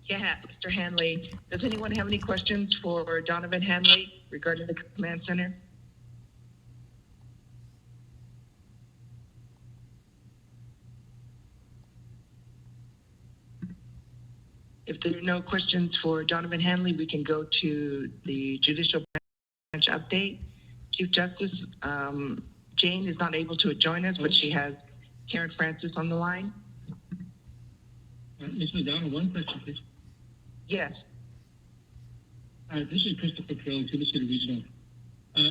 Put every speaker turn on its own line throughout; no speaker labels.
Yeah, Mr. Hanley. Does anyone have any questions for Donovan Hanley regarding the command center? If there are no questions for Donovan Hanley, we can go to the judicial branch update. Chief Justice Jane is not able to join us, but she has Karen Francis on the line.
Ms. McDonald, one question, please.
Yes.
This is Christopher Carroll, to the City Regional.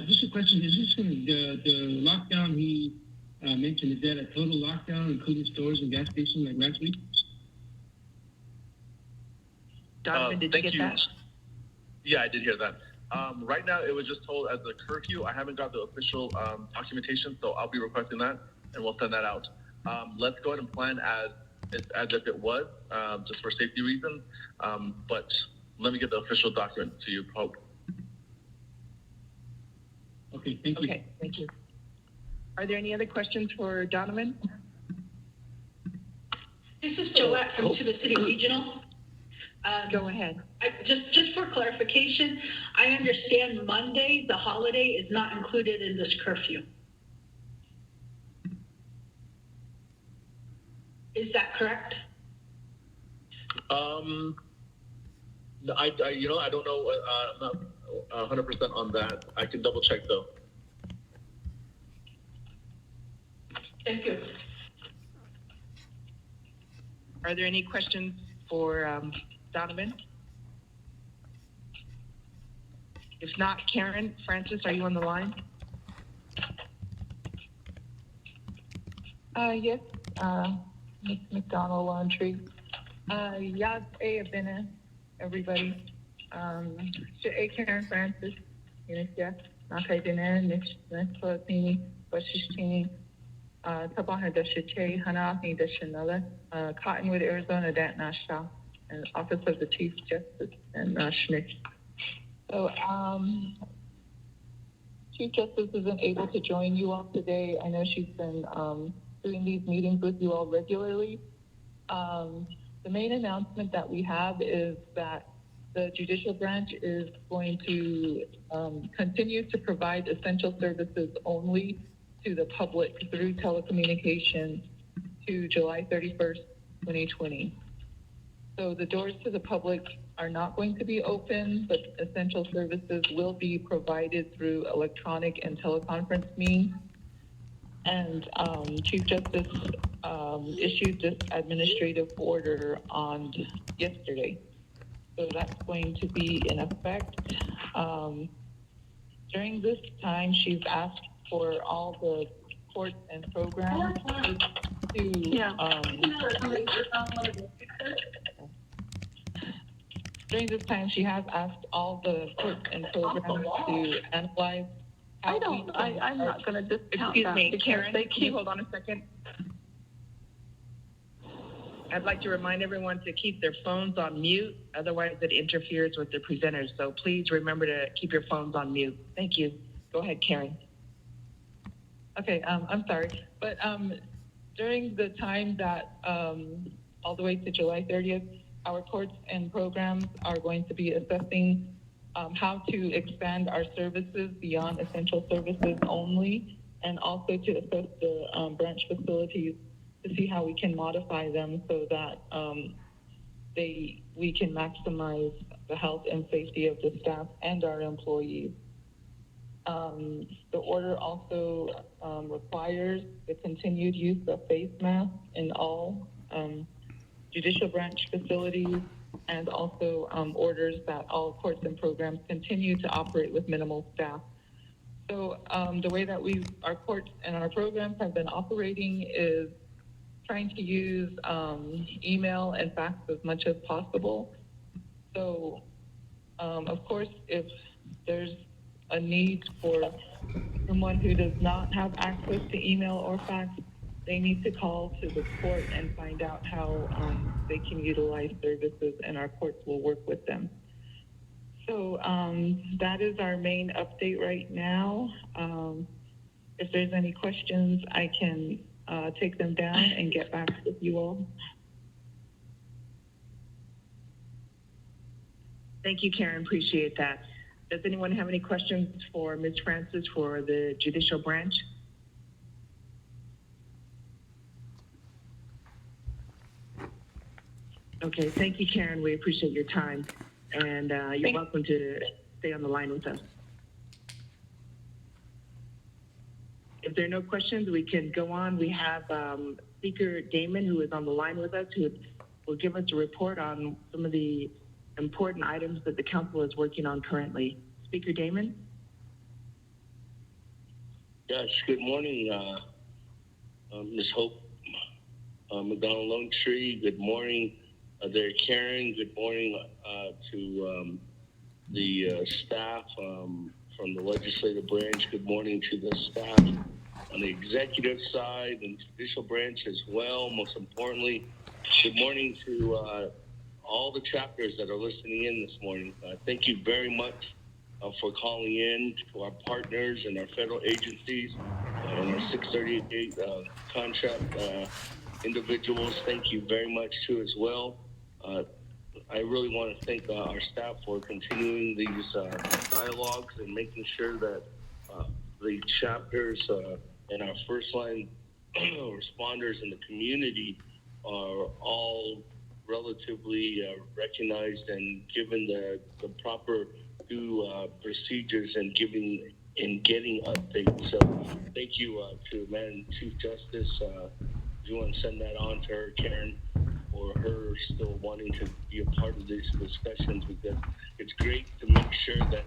Just a question, is this the lockdown he mentioned, is that a total lockdown, including stores and gas stations like last week?
Donovan, did you get that?
Yeah, I did hear that. Right now, it was just told as a curfew. I haven't got the official documentation, so I'll be requesting that, and we'll send that out. Let's go ahead and plan as if it was, just for safety reasons. But let me get the official document to you, Pope.
Okay, thank you.
Okay, thank you. Are there any other questions for Donovan?
This is Joette from To the City Regional.
Go ahead.
Just for clarification, I understand Monday, the holiday, is not included in this curfew. Is that correct?
I don't know. I'm not 100% on that. I can double check though.
Thank you.
Are there any questions for Donovan? If not, Karen Francis, are you on the line?
Yes, Ms. McDonald Laundry. Yas Abena, everybody. Karen Francis, Unisya, Nakaidina, Nishlatini, Bashishini, Tabaha Dashiche, Hanafi Dashanella, Cottonwood, Arizona, Dat Nasha, and Office of the Chief Justice and Schnick. So, Chief Justice isn't able to join you all today. I know she's been doing these meetings with you all regularly. The main announcement that we have is that the judicial branch is going to continue to provide essential services only to the public through telecommunications to July 31st, 2020. So the doors to the public are not going to be open, but essential services will be provided through electronic and teleconference means. And Chief Justice issued this administrative order on yesterday. So that's going to be in effect. During this time, she's asked for all the courts and programs to during this time, she has asked all the courts and programs to analyze how
I'm not going to discount
Excuse
that.
me, Karen, can you hold on a second? I'd like to remind everyone to keep their phones on mute, otherwise it interferes with the presenters. So please remember to keep your phones on mute. Thank you. Go ahead, Karen.
Okay, I'm sorry. But during the time that all the way to July 30th, our courts and programs are going to be assessing how to expand our services beyond essential services only, and also to assess the branch facilities to see how we can modify them so that we can maximize the health and safety of the staff and our employees. The order also requires the continued use of face masks in all judicial branch facilities, and also orders that all courts and programs continue to operate with minimal staff. So the way that our courts and our programs have been operating is trying to use email and fax as much as possible. So of course, if there's a need for someone who does not have access to email or fax, they need to call to the court and find out how they can utilize services, and our courts will work with them. So that is our main update right now. If there's any questions, I can take them down and get back with you all.
Thank you, Karen. Appreciate that. Does anyone have any questions for Ms. Francis for the judicial branch? Okay, thank you, Karen. We appreciate your time. And you're welcome to stay on the line with us. If there are no questions, we can go on. We have Speaker Damon, who is on the line with us, who will give us a report on some of the important items that the council is working on currently. Speaker Damon?
Yes, good morning, Ms. Hope McDonald Lone Tree. Good morning there, Karen. Good morning to the staff from the legislative branch. Good morning to the staff on the executive side and judicial branch as well. Most importantly, good morning to all the chapters that are listening in this morning. Thank you very much for calling in, to our partners and our federal agencies and our 638 contract individuals. Thank you very much too as well. I really want to thank our staff for continuing these dialogues and making sure that the chapters and our first line responders in the community are all relatively recognized and given the proper due procedures and getting updates. So thank you to Madam Chief Justice. Do you want to send that on to her, Karen, or her still wanting to be a part of these discussions, because it's great to make sure that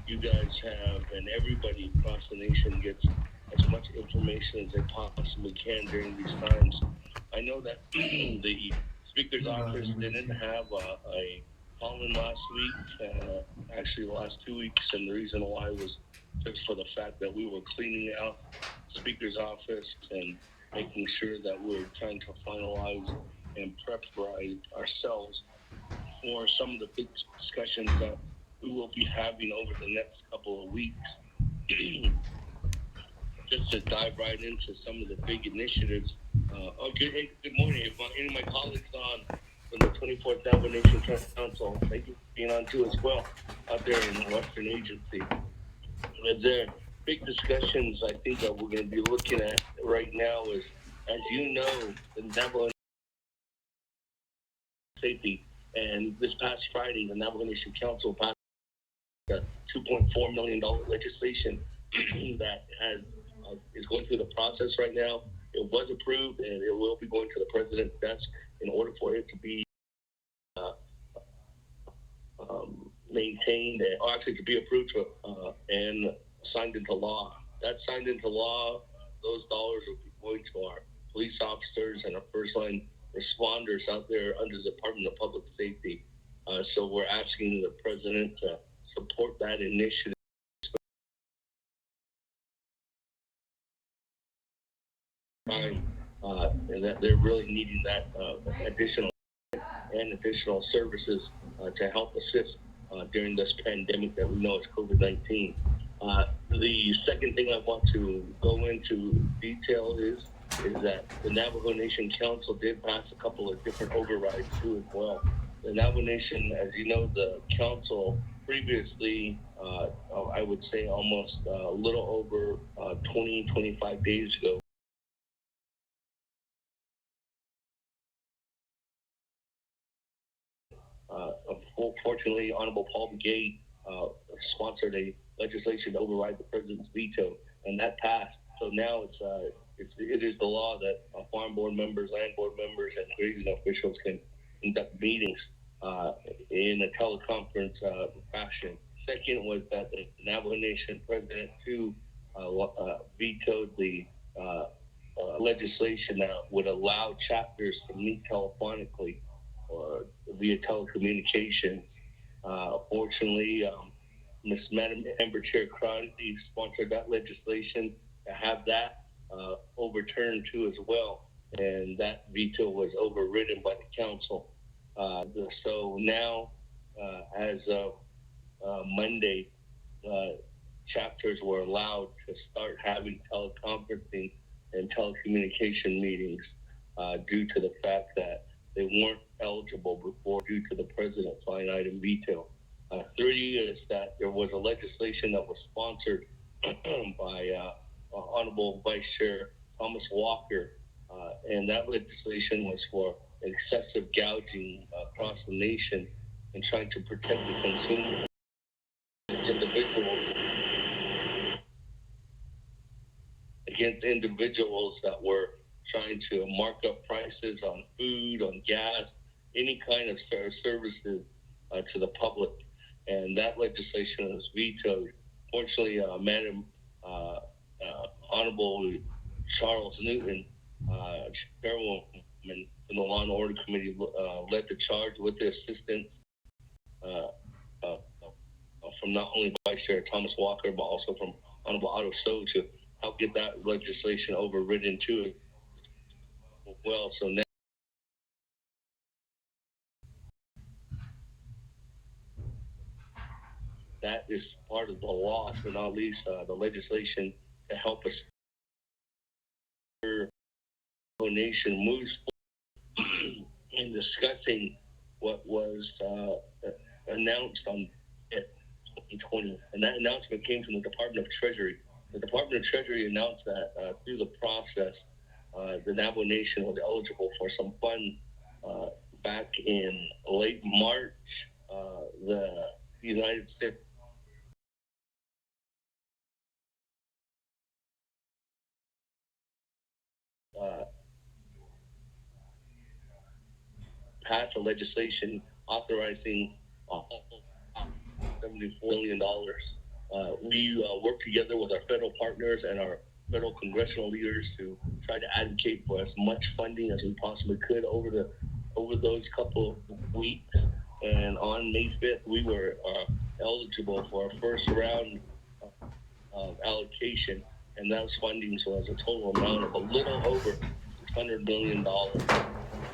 you guys have and everybody across the nation gets as much information as they possibly can during these times. I know that the Speaker's office didn't have a call-in last week, actually the last 2 weeks, and the reason why was just for the fact that we were cleaning out Speaker's office and making sure that we're trying to finalize and prep ourselves for some of the big discussions that we will be having over the next couple of weeks. Just to dive right into some of the big initiatives. Good morning. If any of my colleagues on from the 24th Navajo Nation Council, thank you for being on too as well out there in the Western Agency. The big discussions I think that we're going to be looking at right now is, as you know, the Navajo safety, and this past Friday, the Navajo Nation Council passed a $2.4 million legislation that is going through the process right now. It was approved, and it will be going to the president's desk in order for it to be maintained, or actually to be approved and signed into law. That's signed into law. Those dollars will be going to our police officers and our first line responders out there under the Department of Public Safety. So we're asking the president to support that initiative. And that they're really needing that additional services to help assist during this pandemic that we know is COVID-19. The second thing I want to go into detail is that the Navajo Nation Council did pass a couple of different overrides too as well. The Navajo Nation, as you know, the council previously, I would say almost a little over 25 days ago, fortunately, Honorable Paul Begay sponsored a legislation to override the president's veto, and that passed. So now it is the law that farm board members, land board members, and grazing officials can conduct meetings in a teleconference fashion. Second was that the Navajo Nation President too vetoed the legislation that would allow chapters to meet telephonically or via telecommunication. Fortunately, Madam Member Chair Crosby sponsored that legislation to have that overturned too as well, and that veto was overridden by the council. So now, as of Monday, chapters were allowed to start having teleconferencing and telecommunication meetings due to the fact that they weren't eligible before due to the president's line item veto. 3 is that there was a legislation that was sponsored by Honorable Vice Chair Thomas Walker, and that legislation was for excessive gouging across the nation and trying to protect the consumer against individuals that were trying to mark up prices on food, on gas, any kind of services to the public. And that legislation was vetoed. Fortunately, Madam Honorable Charles Newton, chairwoman in the Law and Order Committee, led the charge with the assistance from not only Vice Chair Thomas Walker, but also from Honorable Otto So to help get that legislation overridden too. Well, so now that is part of the law, but not least the legislation to help us nation moves in discussing what was announced on 2020, and that announcement came from the Department of Treasury. The Department of Treasury announced that through the process, the Navajo Nation was eligible for some funds back in late March. The United States passed a legislation authorizing $74 million. We work together with our federal partners and our federal congressional leaders to try to advocate for as much funding as we possibly could over those couple of weeks. And on May 5th, we were eligible for our first round of allocation, and those fundings was a total amount of a little over $600 million.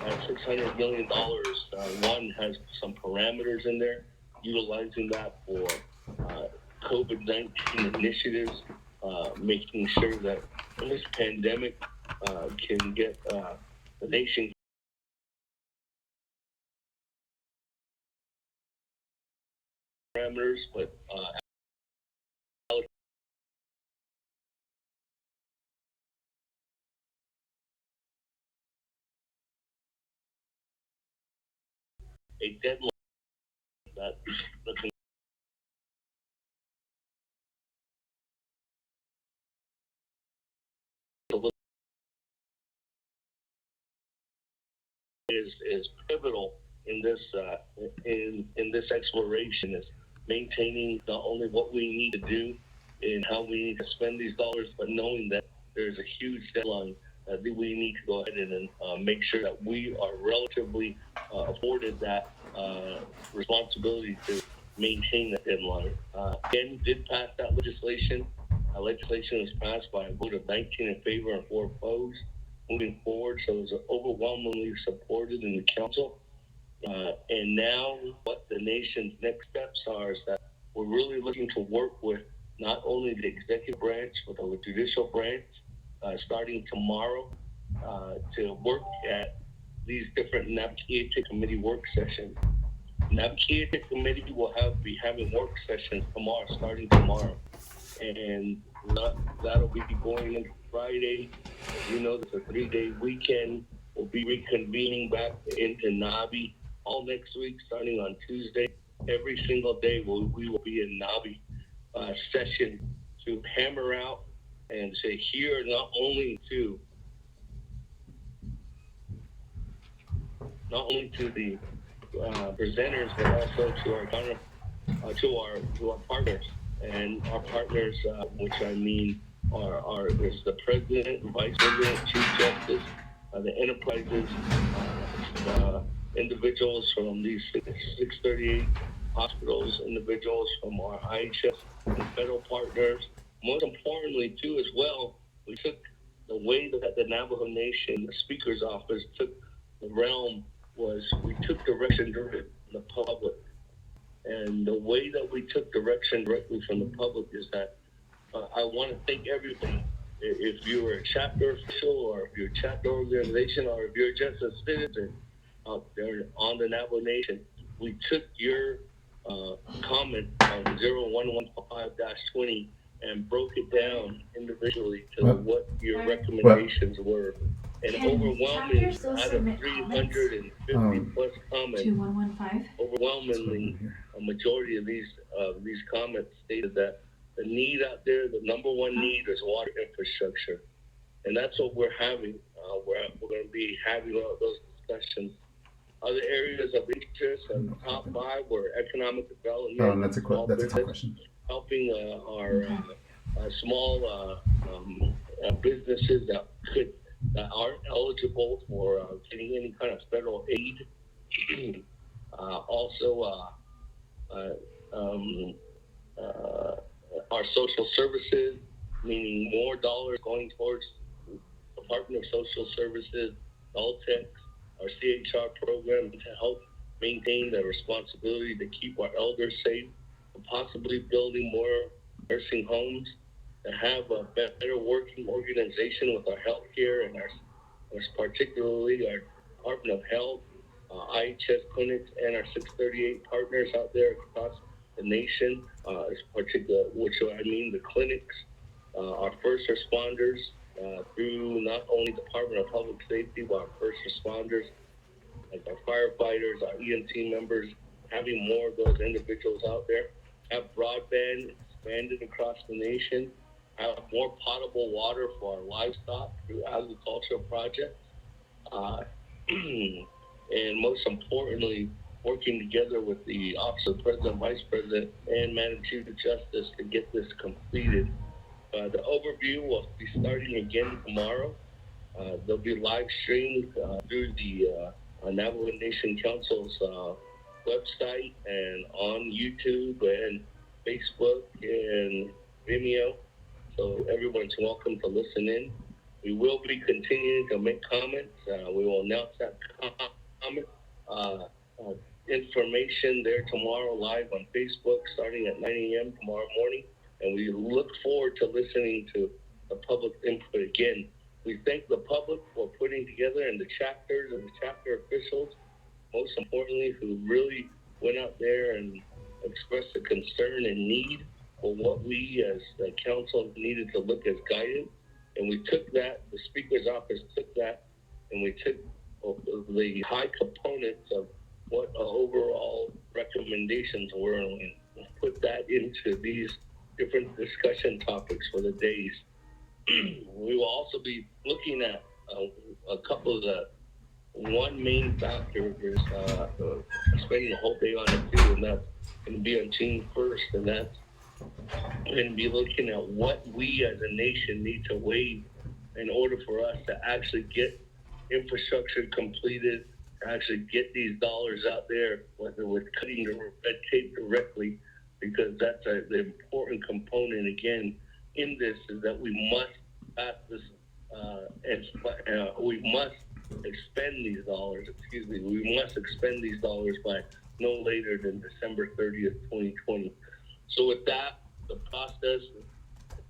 $600 million, one has some parameters in there, utilizing that for COVID-19 initiatives, making sure that this pandemic can get the nation parameters, but a deadline that the is pivotal in this in this exploration, is maintaining not only what we need to do and how we need to spend these dollars, but knowing that there's a huge deadline that we need to go ahead and make sure that we are relatively afforded that responsibility to maintain that deadline. Again, did pass that legislation. Legislation was passed by a vote of 19 in favor and 4 opposed. Moving forward, so it was overwhelmingly supported in the council. And now what the nation's next steps are is that we're really looking to work with not only the executive branch, but the judicial branch, starting tomorrow, to work at these different Navajo committee work sessions. Navajo committee will be having work sessions tomorrow, starting tomorrow. And that'll be going into Friday. You know, there's a 3-day weekend. We'll be reconvening back into Navi all next week, starting on Tuesday. Every single day we will be in Navi session to hammer out and say here not only to the presenters, but also to our partners. And our partners, which I mean is the President, Vice President, Chief Justice, the enterprises, individuals from these 638 hospitals, individuals from our IHS and federal partners. Most importantly, too, as well, we took the way that the Navajo Nation, the Speaker's Office, took the realm was we took direction directly from the public. And the way that we took direction directly from the public is that I want to thank everybody. If you were a chapter official, or if you're a chapter organization, or if you're just a citizen out there on the Navajo Nation, we took your comment on 0115-20 and broke it down individually to what your recommendations were. And overwhelmingly, out of 350 plus comments,
2115.
overwhelmingly, a majority of these comments stated that the need out there, the number one need is water infrastructure. And that's what we're having. We're going to be having all those discussions. Other areas of interest and the top five were economic development.
Oh, and that's a tough question.
Helping our small businesses that aren't eligible for getting any kind of federal aid. Our social services, meaning more dollars going towards Department of Social Services, LTEX, our CHR program to help maintain the responsibility to keep our elders safe, possibly building more nursing homes, to have a better working organization with our healthcare and our particularly our Department of Health, IHS clinics, and our 638 partners out there across the nation, which I mean the clinics, our first responders, through not only Department of Public Safety, but our first responders, like our firefighters, our EMT members, having more of those individuals out there, have broadband expanded across the nation, have more potable water for our livestock through agricultural projects, and most importantly, working together with the Office of President, Vice President, and Madam Chief of Justice to get this completed. The overview will be starting again tomorrow. They'll be live streamed through the Navajo Nation Council's website and on YouTube and Facebook and Vimeo. So everyone's welcome to listen in. We will be continuing to make comments. We will announce that comment information there tomorrow live on Facebook starting at 9 a.m. tomorrow morning. And we look forward to listening to the public input again. We thank the public for putting together and the chapters and the chapter officials, most importantly, who really went out there and expressed a concern and need for what we as the council needed to look as guidance. And we took that, the Speaker's office took that, and we took the high components of what our overall recommendations were, and we put that into these different discussion topics for the days. We will also be looking at a couple of one main factor is spending the whole day on it too, and that's going to be on June 1st, and that's going to be looking at what we as a nation need to waive in order for us to actually get infrastructure completed, to actually get these dollars out there, whether with cutting the red tape directly, because that's the important component again in this is that we must pass this we must expend these dollars, we must expend these dollars by no later than December 30th, 2020. So with that, the process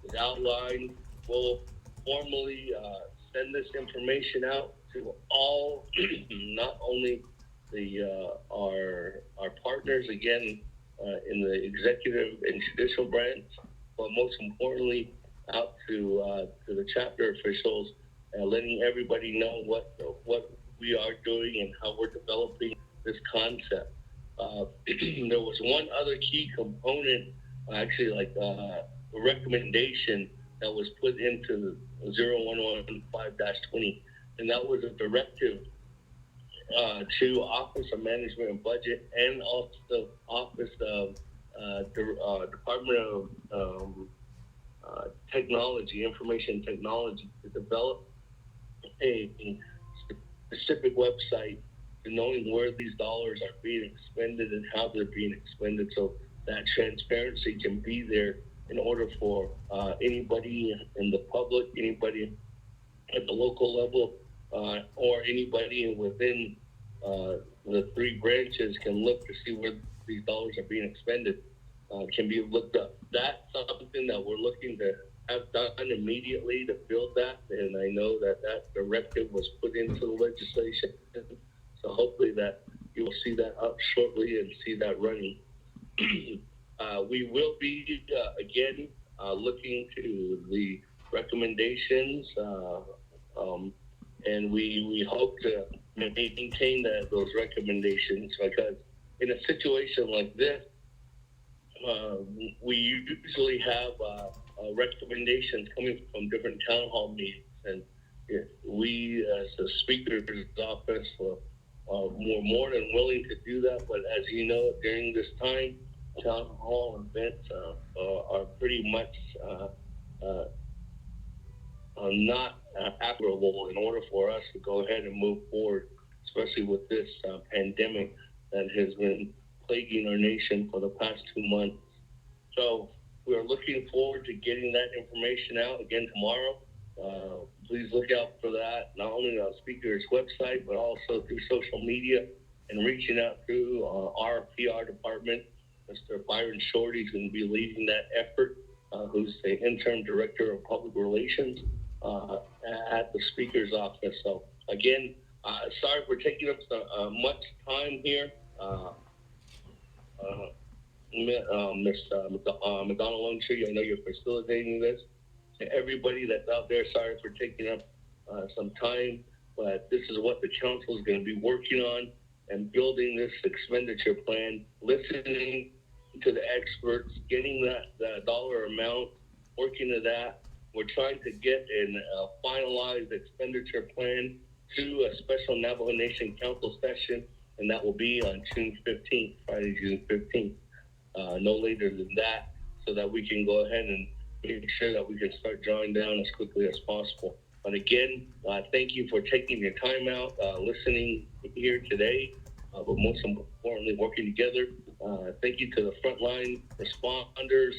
is outlined. We'll formally send this information out to all, not only our partners again in the executive and judicial branch, but most importantly out to the chapter officials, letting everybody know what we are doing and how we're developing this concept. There was one other key component, actually, like a recommendation that was put into 0115-20, and that was a directive to Office of Management and Budget and also Office of Department of Technology, Information Technology, to develop a specific website to knowing where these dollars are being expended and how they're being expended, so that transparency can be there in order for anybody in the public, anybody at the local level, or anybody within the three branches can look to see where these dollars are being expended, can be looked up. That's something that we're looking to have done immediately to build that, and I know that directive was put into the legislation, so hopefully that you will see that up shortly and see that running. we will be again looking to the recommendations, and we hope to maintain those recommendations, because in a situation like this, we usually have recommendations coming from different town hall meetings, and we as the speaker's office we're more than willing to do that. But as you know, during this time, town hall events are pretty much not applicable in order for us to go ahead and move forward, especially with this pandemic that has been plaguing our nation for the past 2 months. So we are looking forward to getting that information out again tomorrow. Please look out for that, not only on Speaker's website, but also through social media and reaching out through our PR department. Mr. Byron Shorty is going to be leading that effort, who's the interim director of public relations at the Speaker's office. So again, sorry for taking up so much time here. Ms. McDonald-Lone-Tree, I know you're facilitating this. To everybody that's out there, sorry for taking up some time, but this is what the council is going to be working on and building this expenditure plan, listening to the experts, getting that dollar amount, working to that. We're trying to get a finalized expenditure plan to a special Navajo Nation Council session, and that will be on June 15th, Friday, June 15th. No later than that, so that we can go ahead and make sure that we can start drawing down as quickly as possible. But again, thank you for taking your time out, listening here today, but most importantly, working together. Thank you to the frontline responders,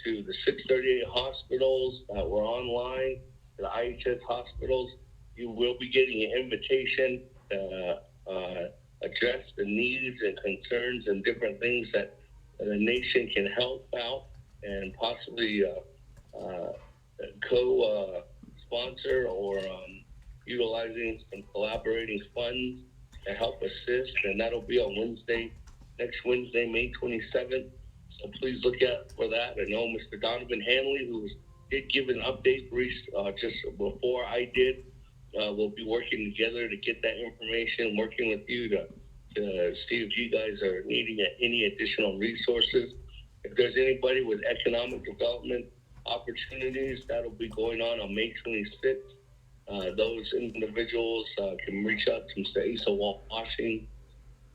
to the 638 hospitals that were online, to the IHS hospitals. You will be getting an invitation to address the needs and concerns and different things that the nation can help out and possibly co-sponsor or utilizing some collaborating funds to help assist. And that'll be on next Wednesday, May 27th. So please look out for that. I know Mr. Donovan Hanley, who did give an update just before I did, we'll be working together to get that information, working with you to see if you guys are needing any additional resources. If there's anybody with economic development opportunities, that'll be going on May 26th. Those individuals can reach out to Mr. Asa Washington,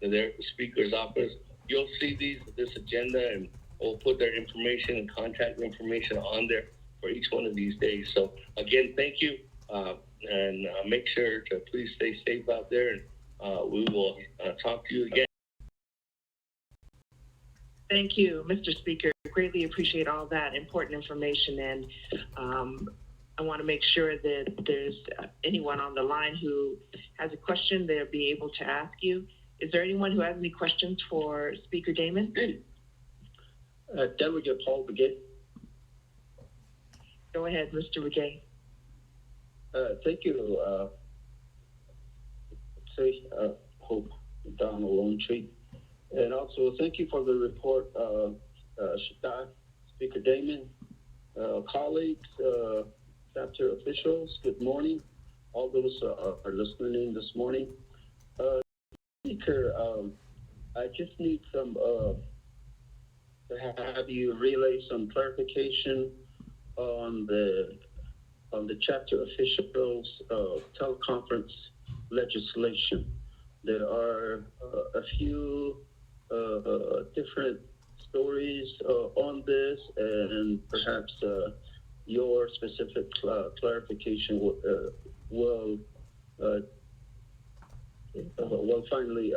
their speaker's office. You'll see this agenda, and we'll put their information and contact information on there for each one of these days. So again, thank you. And make sure to please stay safe out there, and we will talk to you again.
Thank you, Mr. Speaker. Greatly appreciate all that important information, and I want to make sure that there's anyone on the line who has a question, they'll be able to ask you. Is there anyone who has any questions for Speaker Damon?
Delegate Paul Begay.
Go ahead, Mr. Begay.
Thank you, Hope Donald-Lone-Tree. And also thank you for the report, staff, Speaker Damon, colleagues, chapter officials, good morning. All those are listening in this morning. Speaker, I just need to have you relay some clarification on the chapter officials teleconference legislation. There are a few different stories on this, and perhaps your specific clarification will finally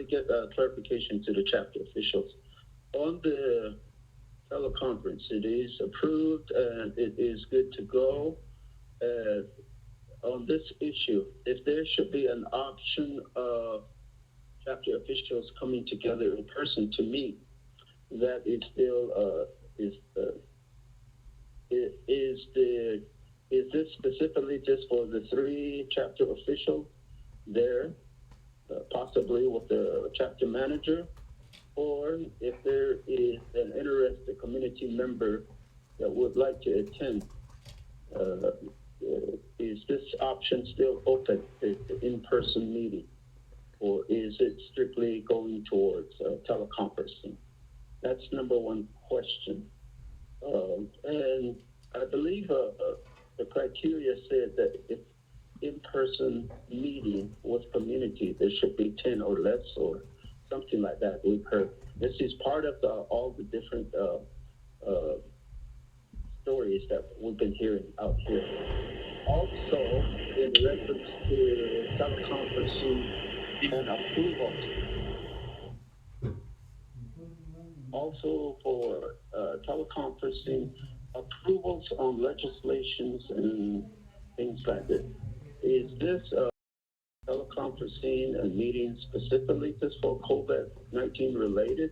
get clarification to the chapter officials on the teleconference. It is approved and it is good to go. On this issue, if there should be an option of chapter officials coming together in person to meet, that is still is this specifically just for the 3 chapter officials there, possibly with the chapter manager, or if there is an interested community member that would like to attend, is this option still open, the in-person meeting, or is it strictly going towards teleconferencing? That's number one question. And I believe the criteria said that if in-person meeting with community, there should be 10 or less or something like that. We've heard this is part of all the different stories that we've been hearing out here. Also, in reference to teleconferencing and approval, also for teleconferencing approvals on legislations and things like that. Is this teleconferencing and meeting specifically just for COVID-19 related,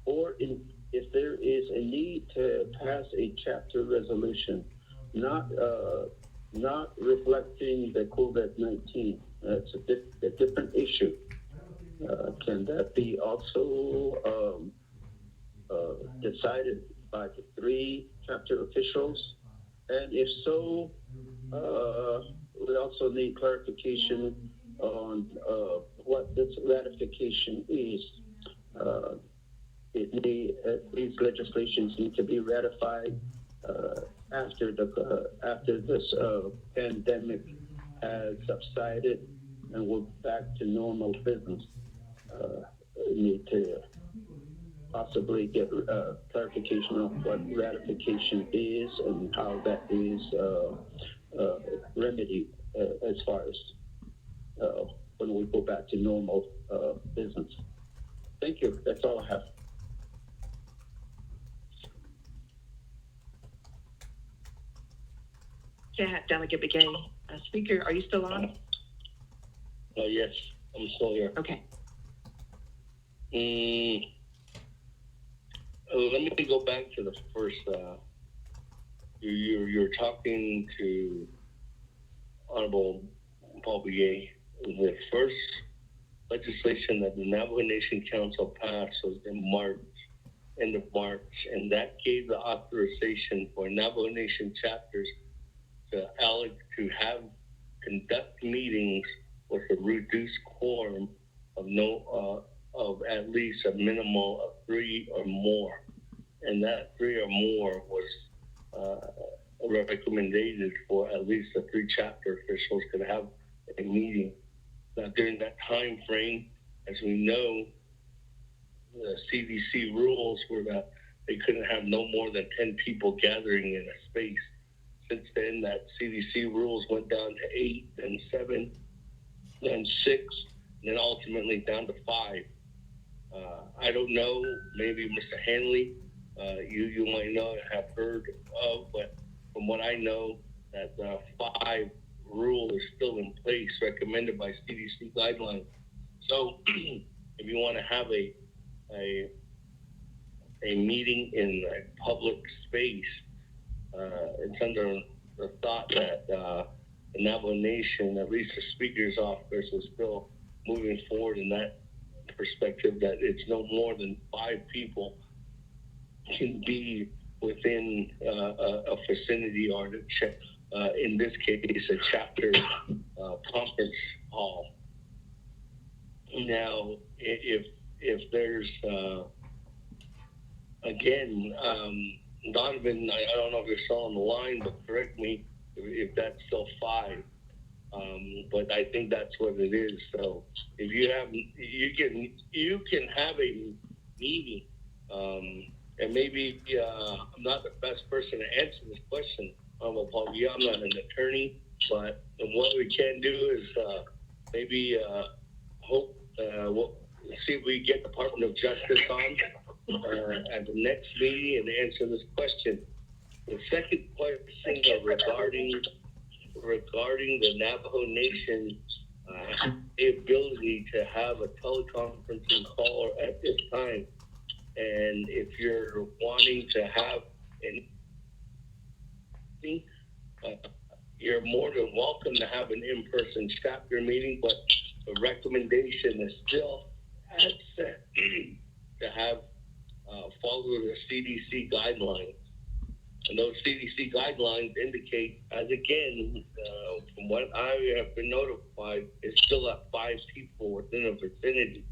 or if there is a need to pass a chapter resolution, not reflecting the COVID-19? That's a different issue. Can that be also decided by the 3 chapter officials? And if so, we also need clarification on what this ratification is. These legislations need to be ratified after this pandemic has subsided and we're back to normal business. We need to possibly get clarification on what ratification is and how that is remedied as far as when we go back to normal business. Thank you. That's all I have.
Yeah, Delegate Begay. Speaker, are you still on?
Yes, I'm still here.
Okay.
Let me go back to the first. You're talking to Honorable Paul Begay. The first legislation that the Navajo Nation Council passed was in March, end of March, and that gave the authorization for Navajo Nation chapters to conduct meetings with a reduced quorum of at least a minimal of 3 or more, and that 3 or more was recommended for at least the 3 chapter officials could have a meeting. Now, during that time frame, as we know, the CDC rules were that they couldn't have no more than 10 people gathering in a space. Since then, that CDC rules went down to 8, then 7, then 6, and then ultimately down to 5. I don't know, maybe Mr. Hanley, you might know and have heard of, but from what I know, that the 5 rule is still in place, recommended by CDC guidelines. So if you want to have a meeting in a public space, it's under the thought that the Navajo Nation, at least the Speaker's office, is still moving forward in that perspective, that it's no more than 5 people can be within a vicinity, or in this case, a chapter conference hall. Now, if there's again, Donovan, I don't know if you're still on the line, but correct me if that's still 5. But I think that's what it is. So if you can have a meeting, and maybe I'm not the best person to answer this question, Paul. Yeah, I'm not an attorney, but what we can do is maybe hope we'll see if we get Department of Justice on at the next meeting and answer this question. The second question regarding the Navajo Nation ability to have a teleconferencing call at this time, and if you're wanting to have you're more than welcome to have an in-person chapter meeting, but the recommendation is still to have follow the CDC guidelines. And those CDC guidelines indicate, as again, from what I have been notified, it's still at 5 people within a vicinity.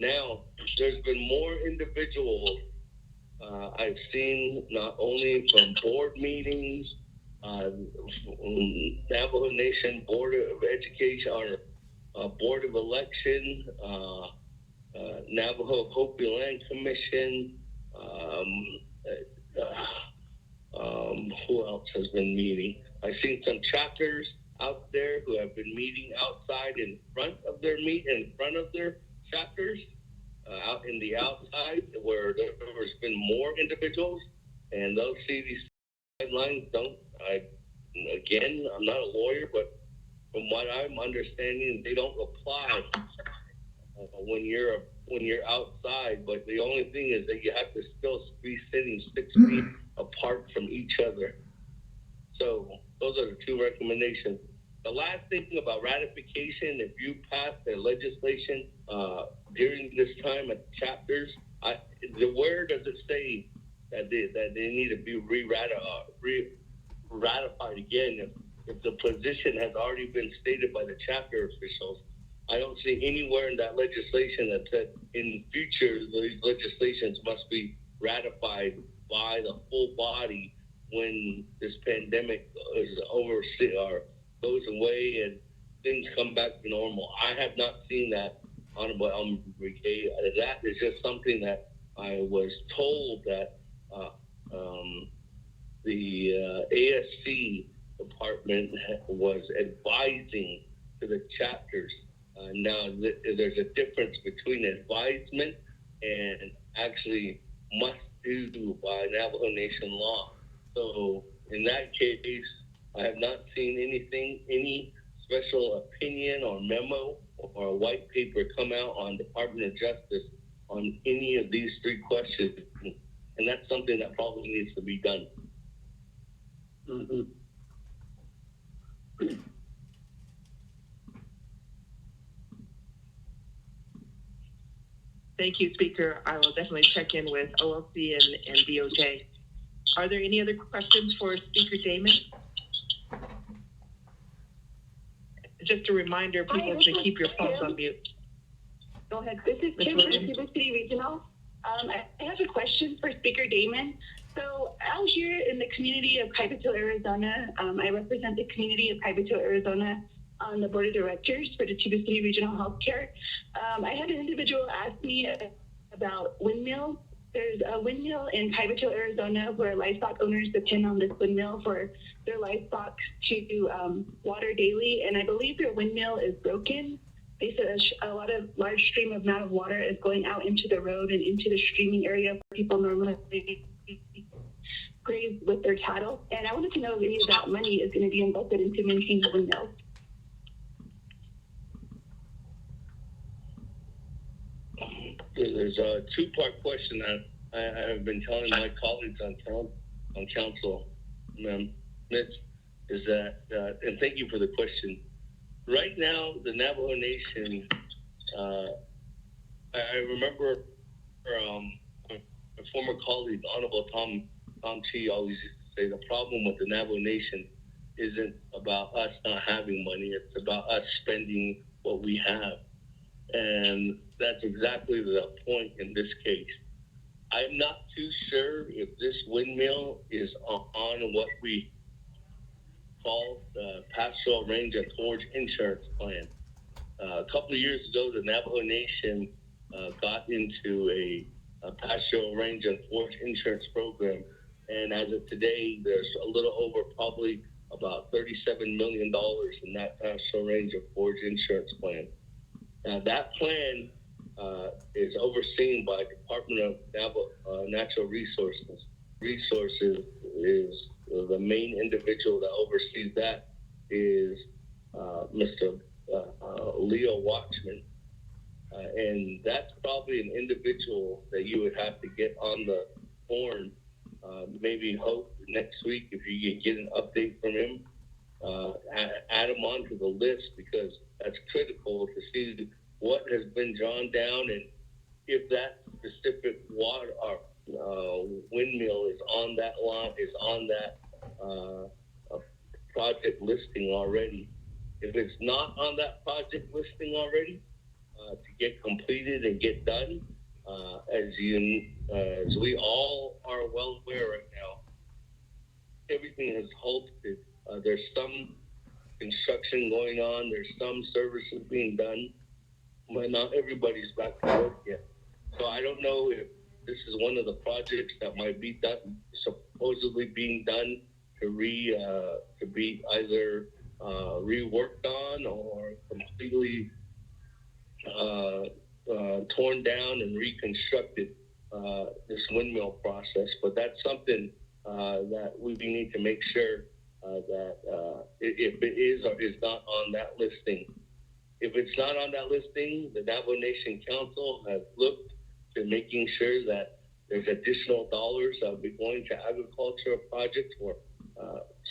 Now, there's been more individuals I've seen, not only from board meetings, Navajo Nation Board of Education, or Board of Election, Navajo Hopi Land Commission, who else has been meeting? I've seen some chapters out there who have been meeting outside in front of their chapters, out in the outside where there's been more individuals, and those CDC guidelines I'm not a lawyer, but from what I'm understanding, they don't apply when you're outside. But the only thing is that you have to still be sitting 6 feet apart from each other. So those are the 2 recommendations. The last thing about ratification, if you pass the legislation during this time at chapters, where does it say that they need to be ratified again if the position has already been stated by the chapter officials? I don't see anywhere in that legislation that said in future these legislations must be ratified by the full body when this pandemic is over or goes away and things come back to normal. I have not seen that, Honorable Brigade. That is just something that I was told that the ASC department was advising to the chapters. Now, there's a difference between advisement and actually must do by Navajo Nation law. So in that case, I have not seen any special opinion or memo or a white paper come out on Department of Justice on any of these 3 questions. And that's something that probably needs to be done.
Mm-hmm.
Thank you, Speaker. I will definitely check in with OLC and DOJ. Are there any other questions for Speaker Damon? Just a reminder, people, to keep your phones on mute.
Go ahead. This is Kim from Cuba City Regional. I have a question for Speaker Damon. So out here in the community of Kaibito, Arizona, I represent the community of Kaibito, Arizona on the board of directors for the Tuba City Regional Healthcare. I had an individual ask me about windmills. There's a windmill in Kaibito, Arizona, where livestock owners depend on this windmill for their livestock to water daily. And I believe their windmill is broken. They said a large stream amount of water is going out into the road and into the streaming area where people normally graze with their cattle. And I wanted to know if any of that money is going to be invested into maintaining the windmills.
There's a 2-part question that I have been telling my colleagues on council, Mitch, is that, and thank you for the question. Right now, the Navajo Nation, I remember a former colleague, Honorable Tom Chi, always used to say the problem with the Navajo Nation isn't about us not having money, it's about us spending what we have. And that's exactly the point in this case. I'm not too sure if this windmill is on what we call the Pastoral Range and Forage Insurance Plan. A couple of years ago, the Navajo Nation got into a Pastoral Range and Forage Insurance Program. And as of today, there's a little over probably about $37 million in that Pastoral Range and Forage Insurance Plan. Now, that plan is overseen by Department of Natural Resources. Resources is the main individual that oversees that is Mr. Leo Watchman. And that's probably an individual that you would have to get on the horn, maybe hope next week if you can get an update from him. Add him onto the list because that's critical to see what has been drawn down and if that specific water or windmill is on that lot, is on that project listing already. If it's not on that project listing already, to get completed and get done, as we all are well aware right now, everything has halted. There's some construction going on, there's some services being done, but not everybody's back to work yet. So I don't know if this is one of the projects that might be done, supposedly being done to be either reworked on or completely torn down and reconstructed, this windmill process. But that's something that we need to make sure that if it is or is not on that listing. If it's not on that listing, the Navajo Nation Council has looked to making sure that there's additional dollars that will be going to agricultural projects for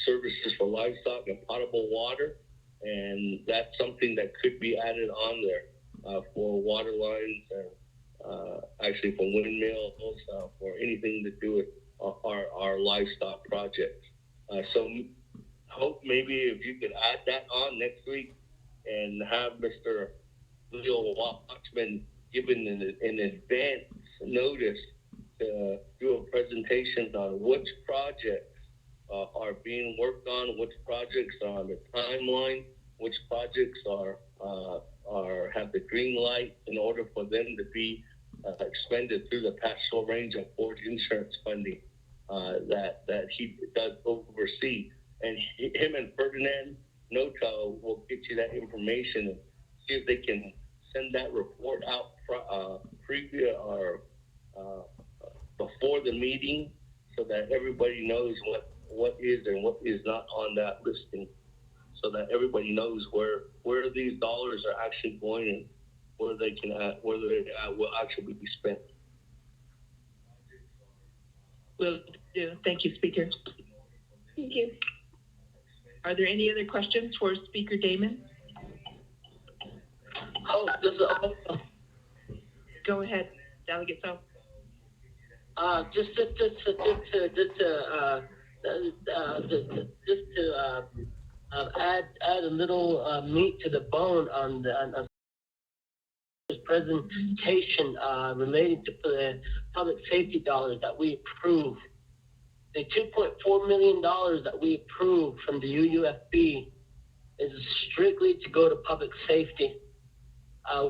services for livestock and potable water. And that's something that could be added on there for water lines and actually for windmills, for anything to do with our livestock projects. So hope maybe if you could add that on next week and have Mr. Leo Watchman given an advance notice to do a presentation on which projects are being worked on, which projects are on the timeline, which projects are have the green light in order for them to be expended through the pastoral range and forage insurance funding that he does oversee. And him and Ferdinand Noto will get you that information and see if they can send that report out preview or before the meeting, so that everybody knows what is and what is not on that listing, so that everybody knows where these dollars are actually going and where they will actually be spent.
Will do. Thank you, Speaker.
Thank you.
Are there any other questions for Speaker Damon?
Oh,
Go ahead, Delegate So.
Just to add a little meat to the bone on this presentation related to the public safety dollars that we approved. The $2.4 million that we approved from the UUFB is strictly to go to public safety.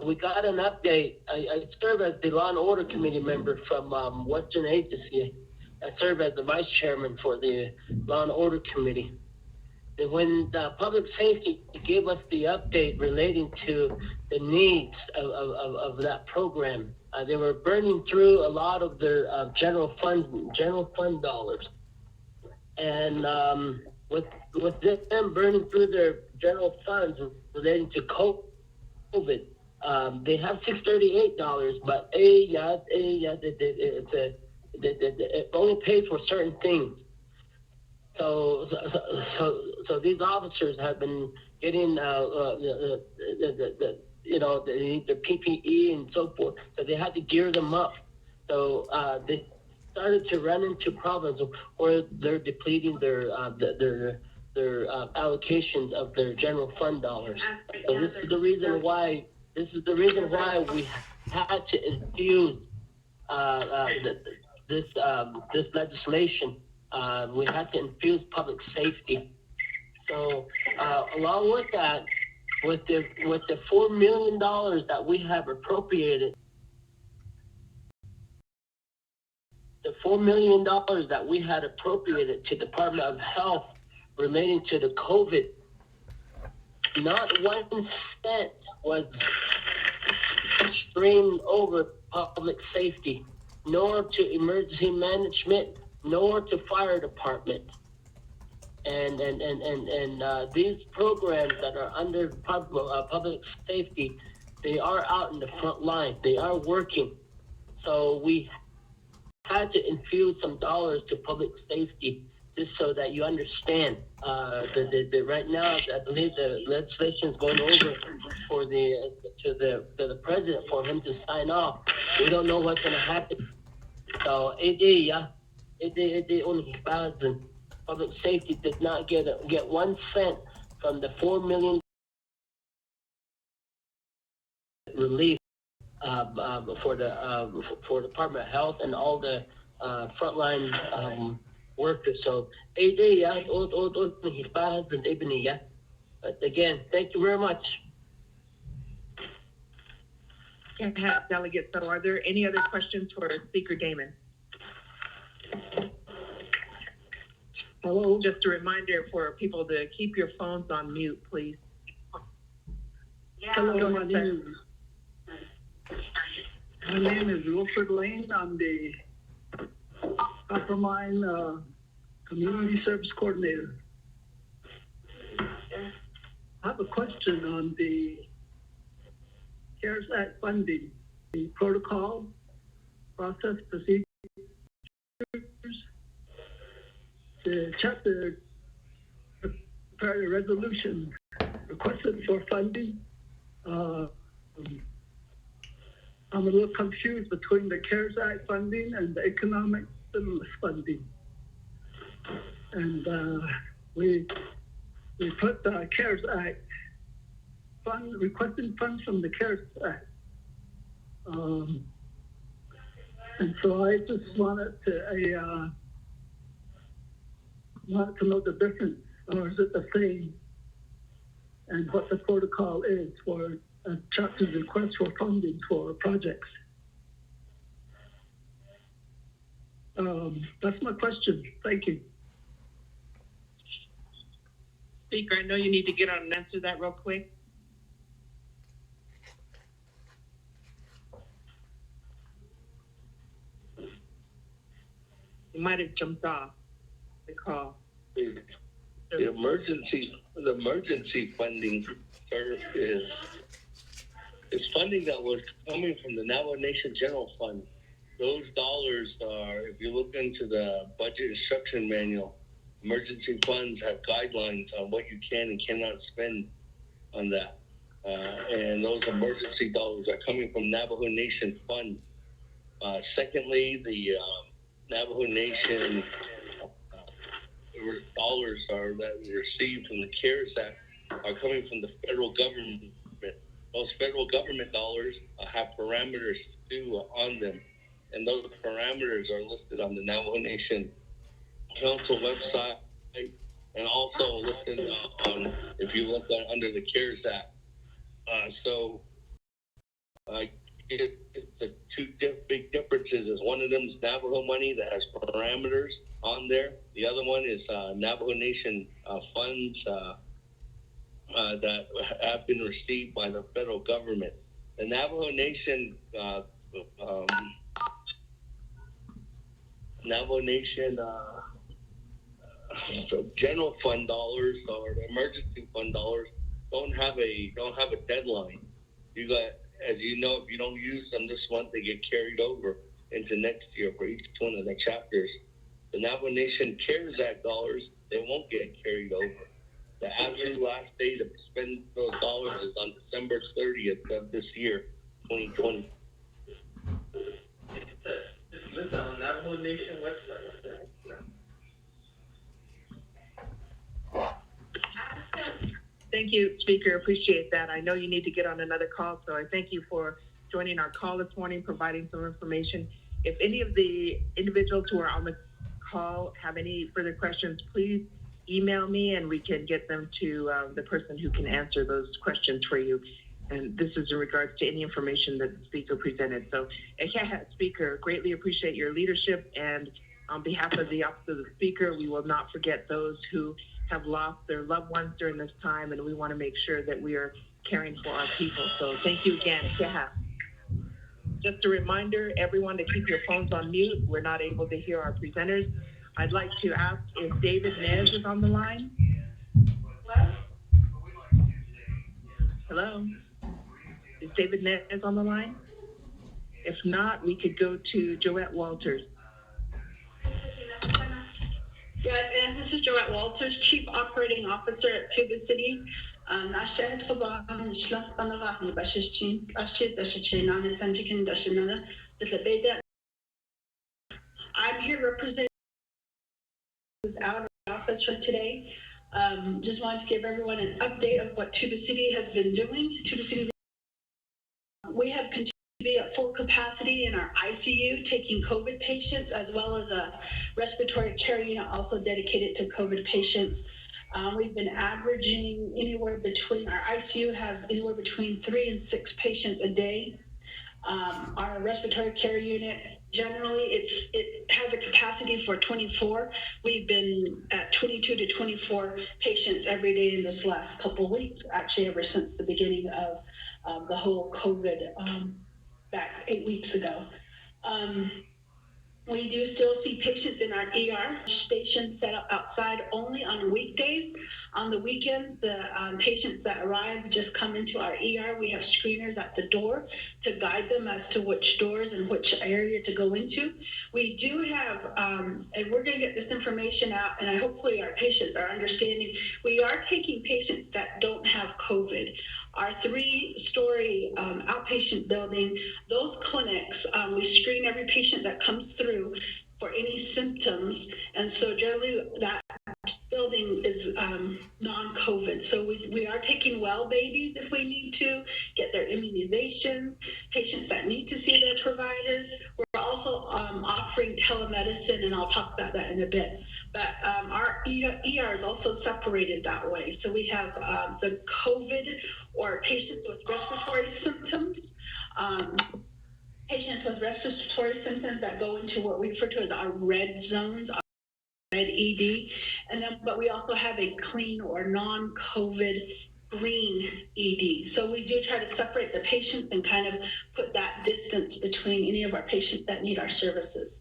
We got an update. I serve as the Law and Order Committee member from Western Agency. I serve as the Vice Chairman for the Law and Order Committee. And when the public safety gave us the update relating to the needs of that program, they were burning through a lot of their general fund dollars. And with them burning through their general funds relating to COVID, they have $638, but it only pays for certain things. So these officers have been getting their PPE and so forth. So they had to gear them up. So they started to run into problems where they're depleting their allocations of their general fund dollars. So this is the reason why we had to infuse this legislation. We had to infuse public safety. So along with that, with the $4 million that we have appropriated, the $4 million that we had appropriated to the Department of Health relating to the COVID, not 1 cent was streamed over public safety, nor to emergency management, nor to fire department. And these programs that are under public safety, they are out in the front line. They are working. So we had to infuse some dollars to public safety, just so that you understand. Right now, I believe the legislation is going over to the president for him to sign off. We don't know what's going to happen So AD only public safety did not get 1 cent from the $4 million relief for Department of Health and all the frontline workers. So but again, thank you very much.
Delegate, so are there any other questions for Speaker Damon?
Hello.
Just a reminder for people to keep your phones on mute, please.
Hello, my name is Wilfred Lane. I'm the Upper Mine Community Service Coordinator. I have a question on the CARES Act funding, the protocol, process, procedures, the chapter prepared a resolution requested for funding. I'm a little confused between the CARES Act funding and the economic stimulus funding. And we put the CARES Act requesting funds from the CARES Act. And so I just wanted to know the difference, or is it the same? And what the protocol is for a chapter's request for funding for projects. That's my question. Thank you.
Speaker, I know you need to get on and answer that real quick. You might have jumped off the call.
The emergency funding, sir, is funding that was coming from the Navajo Nation General Fund. Those dollars are, if you look into the budget instruction manual, emergency funds have guidelines on what you can and cannot spend on that. And those emergency dollars are coming from Navajo Nation Fund. Secondly, the Navajo Nation dollars that we received from the CARES Act are coming from the federal government. Those federal government dollars have parameters too on them, and those parameters are listed on the Navajo Nation Council website, and also listed on if you look under the CARES Act. The two big differences is one of them is Navajo money that has parameters on there. The other one is Navajo Nation funds that have been received by the federal government. The Navajo Nation general fund dollars or the emergency fund dollars don't have a deadline. You got, as you know, if you don't use them this month, they get carried over into next year for each one of the chapters. The Navajo Nation CARES Act dollars, they won't get carried over. The absolute last day to spend those dollars is on December 30th of this year, 2020.
This on Navajo Nation website.
Thank you, Speaker. Appreciate that. I know you need to get on another call, so I thank you for joining our call this morning, providing some information. If any of the individuals who are on the call have any further questions, please email me and we can get them to the person who can answer those questions for you. And this is in regards to any information that the speaker presented. So, Speaker, greatly appreciate your leadership, and on behalf of the Office of the Speaker, we will not forget those who have lost their loved ones during this time, and we want to make sure that we are caring for our people. So thank you again. Just a reminder, everyone, to keep your phones on mute. We're not able to hear our presenters. I'd like to ask if David Nez is on the line. Hello? Is David Nez on the line? If not, we could go to Joette Walters.
Yeah, and this is Joette Walters, Chief Operating Officer at Tuba City. I'm here representing who's out of the office for today. Just wanted to give everyone an update of what Tuba City has been doing. Tuba City, we have continued to be at full capacity in our ICU, taking COVID patients, as well as a respiratory care unit also dedicated to COVID patients. We've been averaging anywhere between, our ICU has anywhere between 3 and 6 patients a day. Our respiratory care unit, generally it has a capacity for 24. We've been at 22 to 24 patients every day in this last couple of weeks, actually ever since the beginning of the whole COVID back 8 weeks ago. We do still see patients in our ER station set up outside only on weekdays. On the weekends, the patients that arrive just come into our ER. We have screeners at the door to guide them as to which doors and which area to go into. We do have, and we're going to get this information out, and hopefully our patients are understanding, we are taking patients that don't have COVID. Our 3-story outpatient building, those clinics, we screen every patient that comes through for any symptoms. And so generally that building is non-COVID. So we are taking well babies if we need to, get their immunization, patients that need to see their providers. We're also offering telemedicine, and I'll talk about that in a bit. But our ER is also separated that way. So we have the COVID or patients with respiratory symptoms, that go into what we refer to as our red zones, our red ED, and then, but we also have a clean or non-COVID green ED. So we do try to separate the patients and kind of put that distance between any of our patients that need our services.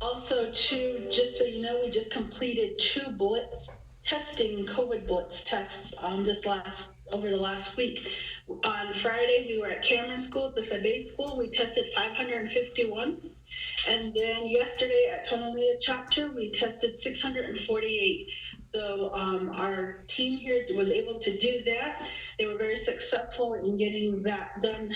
Also, too, just so you know, we just completed 2 blitz testing, COVID blitz tests over the last week. On Friday, we were at Cameron School, the Sabay School. We tested 551. And then yesterday at Untitled Chapter, we tested 648. So our team here was able to do that. They were very successful in getting that done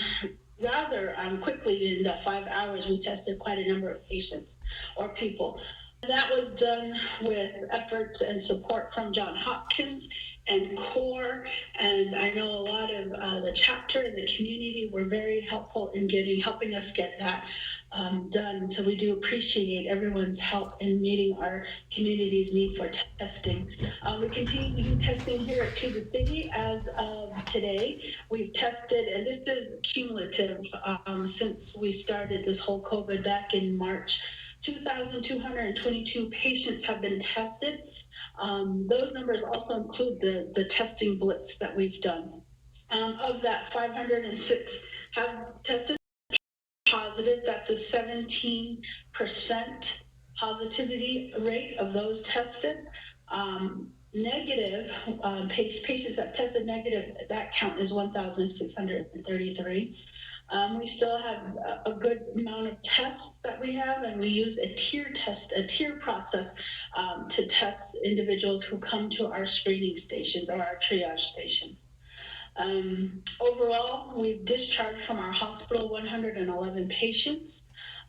rather quickly. In the 5 hours, we tested quite a number of patients or people. That was done with efforts and support from Johns Hopkins and CORE, and I know a lot of the chapter and the community were very helpful in helping us get that done. So we do appreciate everyone's help in meeting our community's need for testing. We continue to do testing here at Tuba City as of today. We've tested, and this is cumulative since we started this whole COVID back in March. 2,222 patients have been tested. Those numbers also include the testing blitz that we've done. Of that, 506 have tested positive. That's a 17% positivity rate of those tested. Negative, patients that tested negative, that count is 1,633. We still have a good amount of tests that we have, and we use a tier process to test individuals who come to our screening stations or our triage stations. Overall, we've discharged from our hospital 111 patients,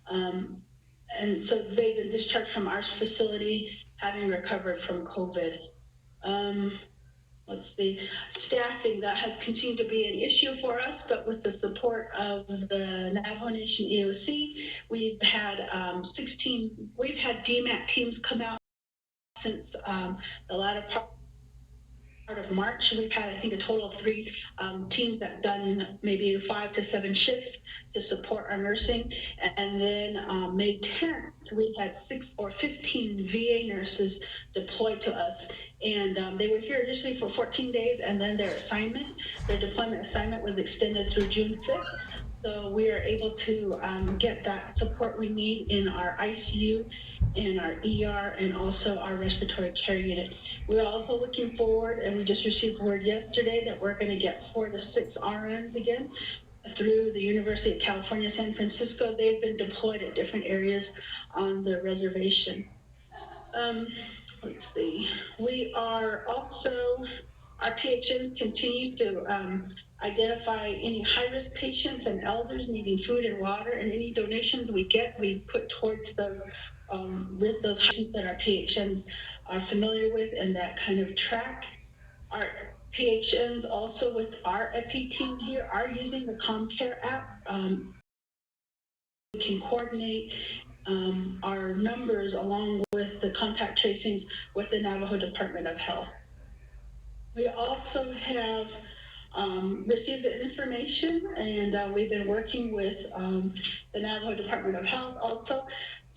and so they've been discharged from our facility having recovered from COVID. Let's see, staffing, that has continued to be an issue for us, but with the support of the Navajo Nation EOC, we've had DMAT teams come out since the latter part of March. We've had, I think, a total of 3 teams that have done maybe 5 to 7 shifts to support our nursing. And then May 10th, we had 6 or 15 VA nurses deployed to us. And they were here initially for 14 days, and then their deployment assignment was extended through June 5th. So we are able to get that support we need in our ICU, in our ER, and also our respiratory care unit. We're also looking forward, and we just received word yesterday that we're going to get 4 to 6 RNs again through the University of California, San Francisco. They've been deployed at different areas on the reservation. Let's see. We are also, Our PHNs continue to identify any high-risk patients and elders needing food and water, and any donations we get, we put towards those patients that our PHNs are familiar with and that kind of track. Our PHNs also with our FP team here are using the ComCare app. We can coordinate our numbers along with the contact tracing with the Navajo Department of Health. We also have received the information, and we've been working with the Navajo Department of Health also.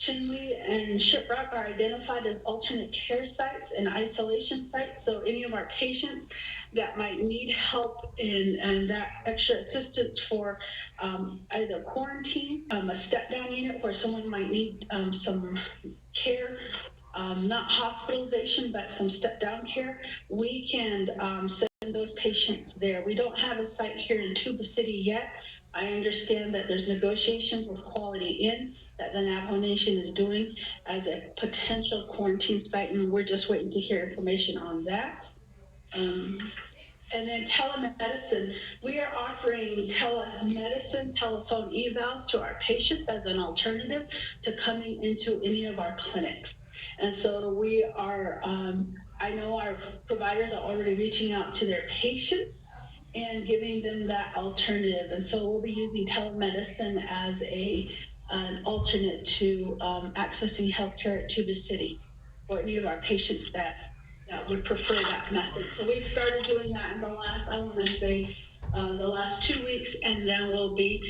Chinle and Shiprock are identified as alternate care sites and isolation sites, so any of our patients that might need help and that extra assistance for either quarantine, a step-down unit where someone might need some care, not hospitalization, but some step-down care, we can send those patients there. We don't have a site here in Tuba City yet. I understand that there's negotiations with Quality Inn that the Navajo Nation is doing as a potential quarantine site, and we're just waiting to hear information on that. And then telemedicine, we are offering telemedicine, telephone evals to our patients as an alternative to coming into any of our clinics. And so we are, I know our providers are already reaching out to their patients and giving them that alternative. And so we'll be using telemedicine as an alternate to accessing healthcare at Tuba City for any of our patients that would prefer that method. So we've started doing that in the last, I want to say, the last 2 weeks, and then we'll be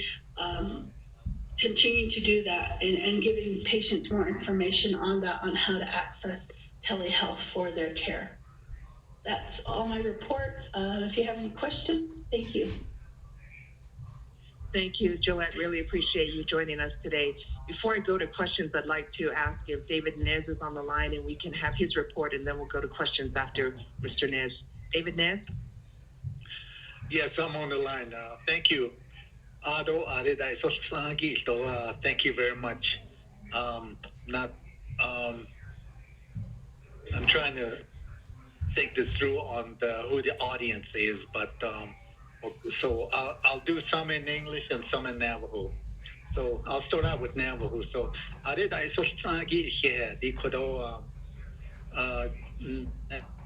continuing to do that and giving patients more information on that, on how to access telehealth for their care. That's all my reports. If you have any questions, thank you.
Thank you, Joette. Really appreciate you joining us today. Before I go to questions, I'd like to ask if David Nez is on the line and we can have his report, and then we'll go to questions after Mr. Nez. David Nez?
Yes, I'm on the line. Thank you. Thank you very much. I'm trying to think this through on who the audience is, but so I'll do some in English and some in Navajo. So I'll start out with Navajo. So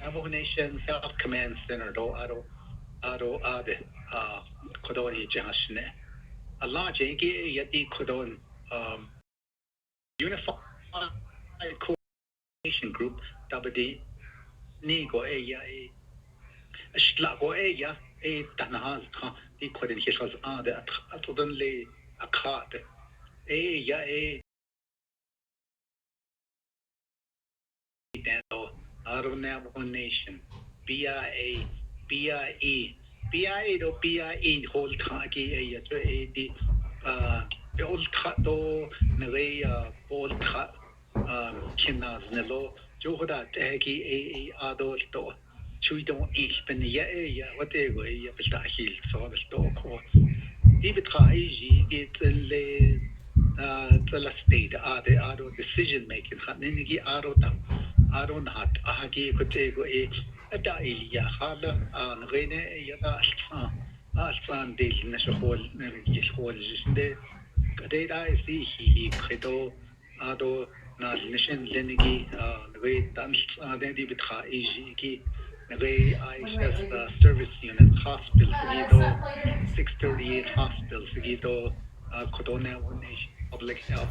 Navajo Nation Health Command Center a large unified coordination group Nigo Tanahas the coordinations are the Atodonly a card Navajo Nation BIE do BIE whole tagi the old cut old cut kinas nelo Joda tagi adult chui don't eat ben whatever Pistachil so the store David Kaiji get the state are the decision making Hanigi Aro not Ahagi could take a Dailia Hala and Rene Yada Alfan de Nashahol de Data see he credo Ado Nation Lenigi the dance then David Kaiji the IHS service unit hospital Sigido 638 hospital Sigido Kodona Nation Public Health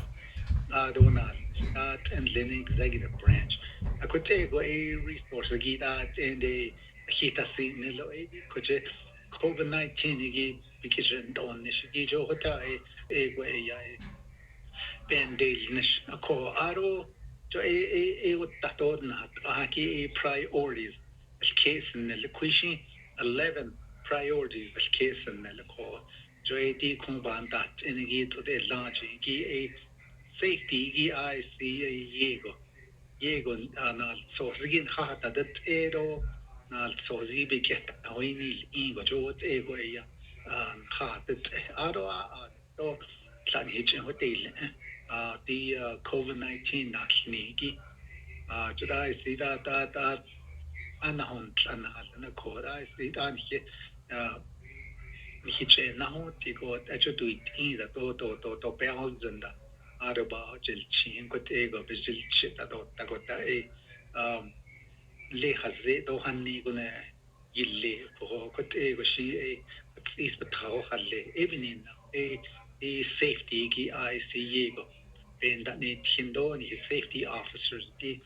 Donald and Lenin Executive Branch. I could take a resource that in the Hita Signal COVID-19 because on this Hota a Band-Aid Ko Aro to a what that not a priorities case in the location 11 priorities case in the call to a combine that in to the large a safety EIC Yego so again hata that edo so zibe get awini ingo jo ego ya hata ado to plan hitchen hotel the COVID-19 nationigi should I see that anahon anahal ko I see an hiche naho tiko acho tu iti da to peol zenda araba jil chin ko ego bijil chit da ko ta le haze do hanni gune yille ko ego shi is betao halle evening safety ki I see ego ben that ni tindo ni safety officers di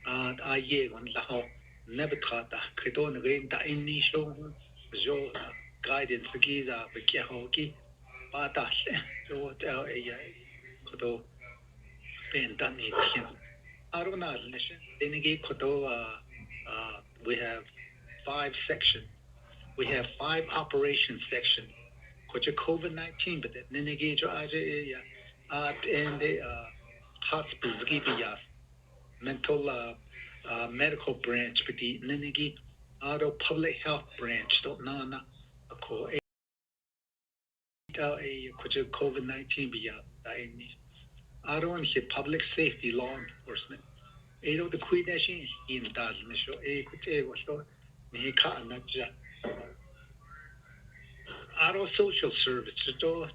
a ye on la ho never thought that kredo ne gen da inni show jo guidance ki da be kya ho ki ba ta jo ta kodo ben that ni tin aruna nation denigi kodo we have 5 sections. We have 5 operation sections. Kocha COVID-19, but then again, and the hospitals, mental medical branch, but the Ninigi auto public health branch, don't know na a kocha COVID-19 be auto and public safety law enforcement. The queen in that show a kuche was so Nika Naja. Our social service to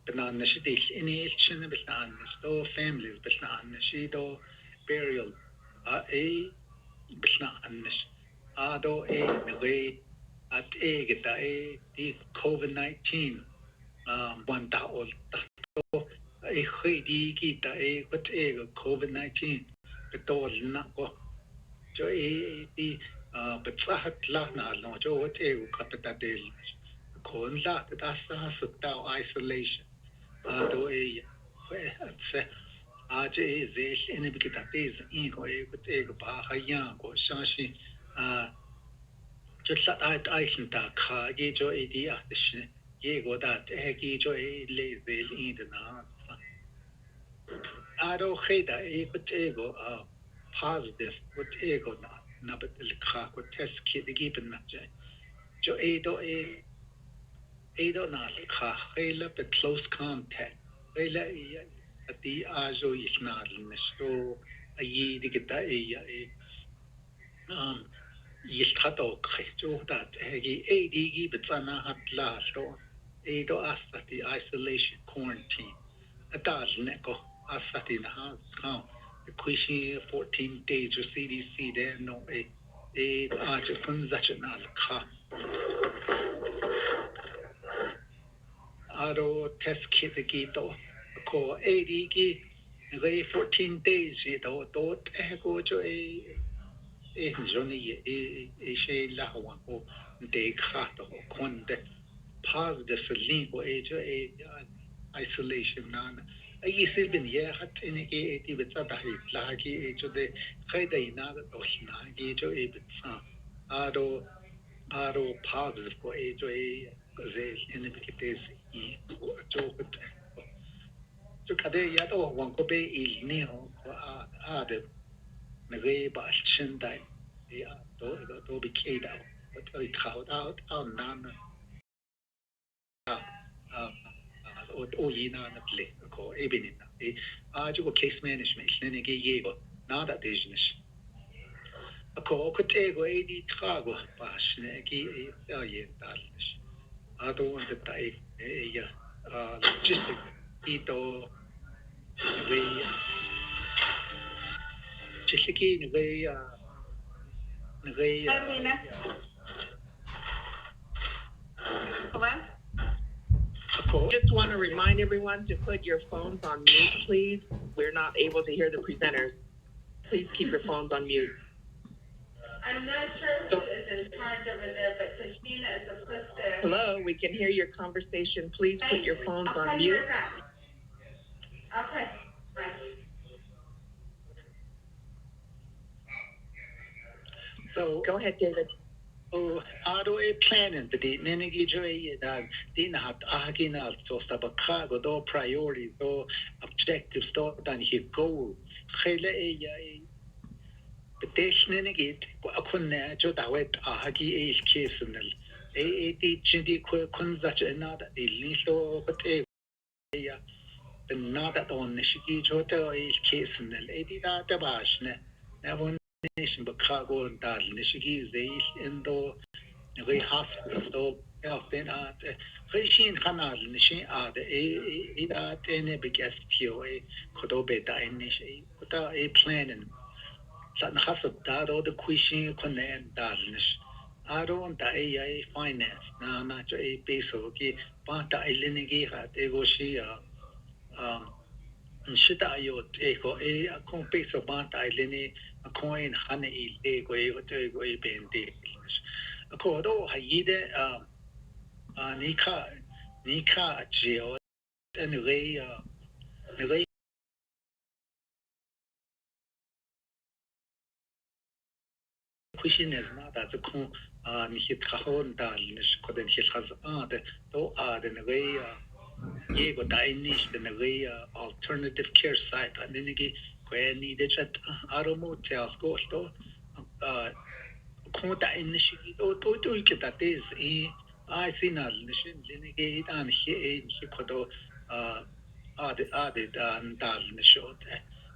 banana she dish in each and banana sto families banana she do burial a banana do a way at get the COVID-19 one that all a khidi kita but COVID-19 but all not go jo the but la na no jo what kapita del kon la ta sa isolation do aje ze ene bikita tez in ko ko ba haya ko shashi just that I ta kha ye jo idea shi ye go da ki jo le zel in na ado khida ko positive ko ego na but kha ko test ki de given na jo do na kha khela the close contact khela at the ajo is not so a ye de kita yiltato khito that he di bitsana hat la so do asat the isolation quarantine atal neko asat in house count the quishi 14 days or CDC there no a aja funzactional ka aro test kit gito ko AD 14 days do go jo Johnny she la ko de khato kon de positive link ko isolation nan ay silbin ya hat in ke ti bitsa da hi la ki de khaida ina da na ki jo bitsa aro positive ko ze in ke tes jo jo kade ya do wan ko be il ni ho de nagay ba shinday to be kid out but I called out nan o yina na ple ko ebinin ju case management ne ge yego na da business ko ko tego trago ba shne ki ye dalnish do want to ya logistic ito we chisiki
Just want to remind everyone to put your phones on mute, please. We're not able to hear the presenters. Please keep your phones on mute.
I'm not sure who is in charge over there, but Tashmina is supposed to.
Hello, we can hear your conversation. Please put your phones on mute.
Okay.
So
go ahead, David.
Ado planning but the nenegi joy that din hat agina so sabakago do priorities do objectives do dan he goal khele but this nenegi akunna jo dawet agi is casenal ti chindi kun such another the liso but ya the nada on shiki jo to is casenal edi da tabashne nation Chicago and that Nishigi Zay Indo Ray Hospital health then Rishin Hanal Nishi the any biggest POA Kodobe Dinish Kuta a plan and San Hasab Dado the Quishin Conan Darnish. I don't die finance na not a peso ki Banta Ilinigi hat Egoshi Shita yo eko a con peso banta ilini a coin honey ego ego bende. A codo haide Nika geo and ray question is not that the con Nihit Kahon Darnish couldn't hit has the way Diego Dinish the way alternative care site and then again where needed at Motel go to Kota initially to get that is I see not Linigate and he could added and done the short.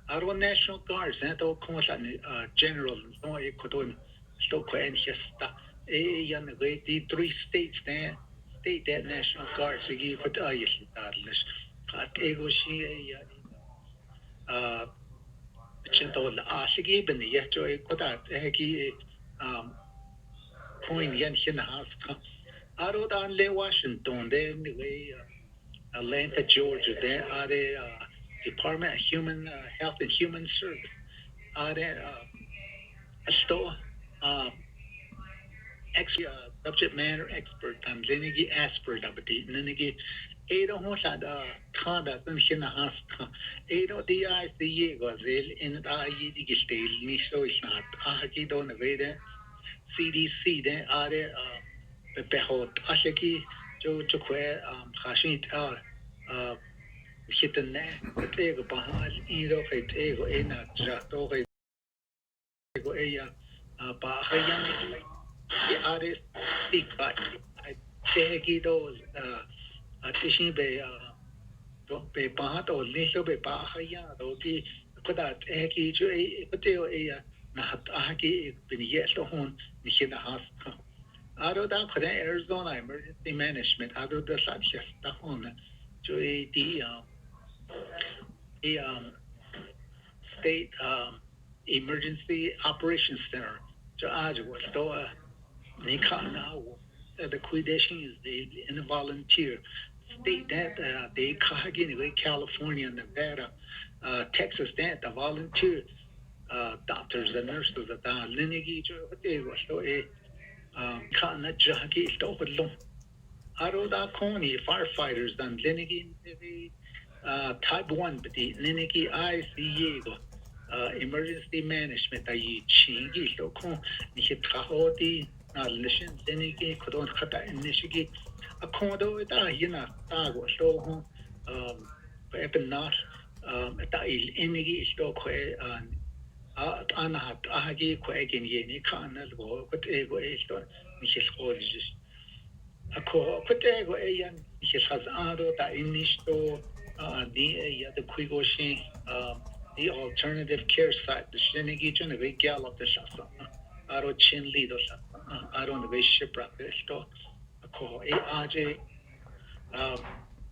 Our national guards and all general no equidon stock and hesta a young way the 3 states there state that national guards give for the darkness at ego she chinto ashigi ben yeto kodat heki point yan hin half aro dan le Washington then the way Atlanta, Georgia, there are the Department of Human Health and Human Service. Are there a store subject matter expert and Linigi expert of the Linigi Edo Hosada Kada and Shina Haska Edo DICE was in the IED state, Nisho is not Ahaki don't evade CDC, there are there Behot Ashaki Joe Chokwe Hashit hitene ego bahal iro ego ena trato ego ella bahayan ares tika tegido atishin be bahato liso be bahaya do ki kodat eki jo pateo ella na haki bin yeso hon nishina has aro da kore Arizona emergency management aro da satya da hon jo di the state emergency operations center to Iowa. So the quidation is the volunteer state that they California, Nevada, Texas that the volunteer doctors and nurses that Linigi so a kana jaki stop Aroda Koni firefighters and Linigi type 1 but the Linigi ICE emergency management ay chingi so kon ni tahoti na lishin Linigi kodon kata inishigi a kondo ita hina tago so hon not ita il inigi so kwe anahat ahagi kwe egin yeni kana go but ego esto ni just ako kutego ayan his ado ta inisto the quigoshi the alternative care site the shenigi chun the gallop the shasa aro chinli do aro the shipra esto ako aj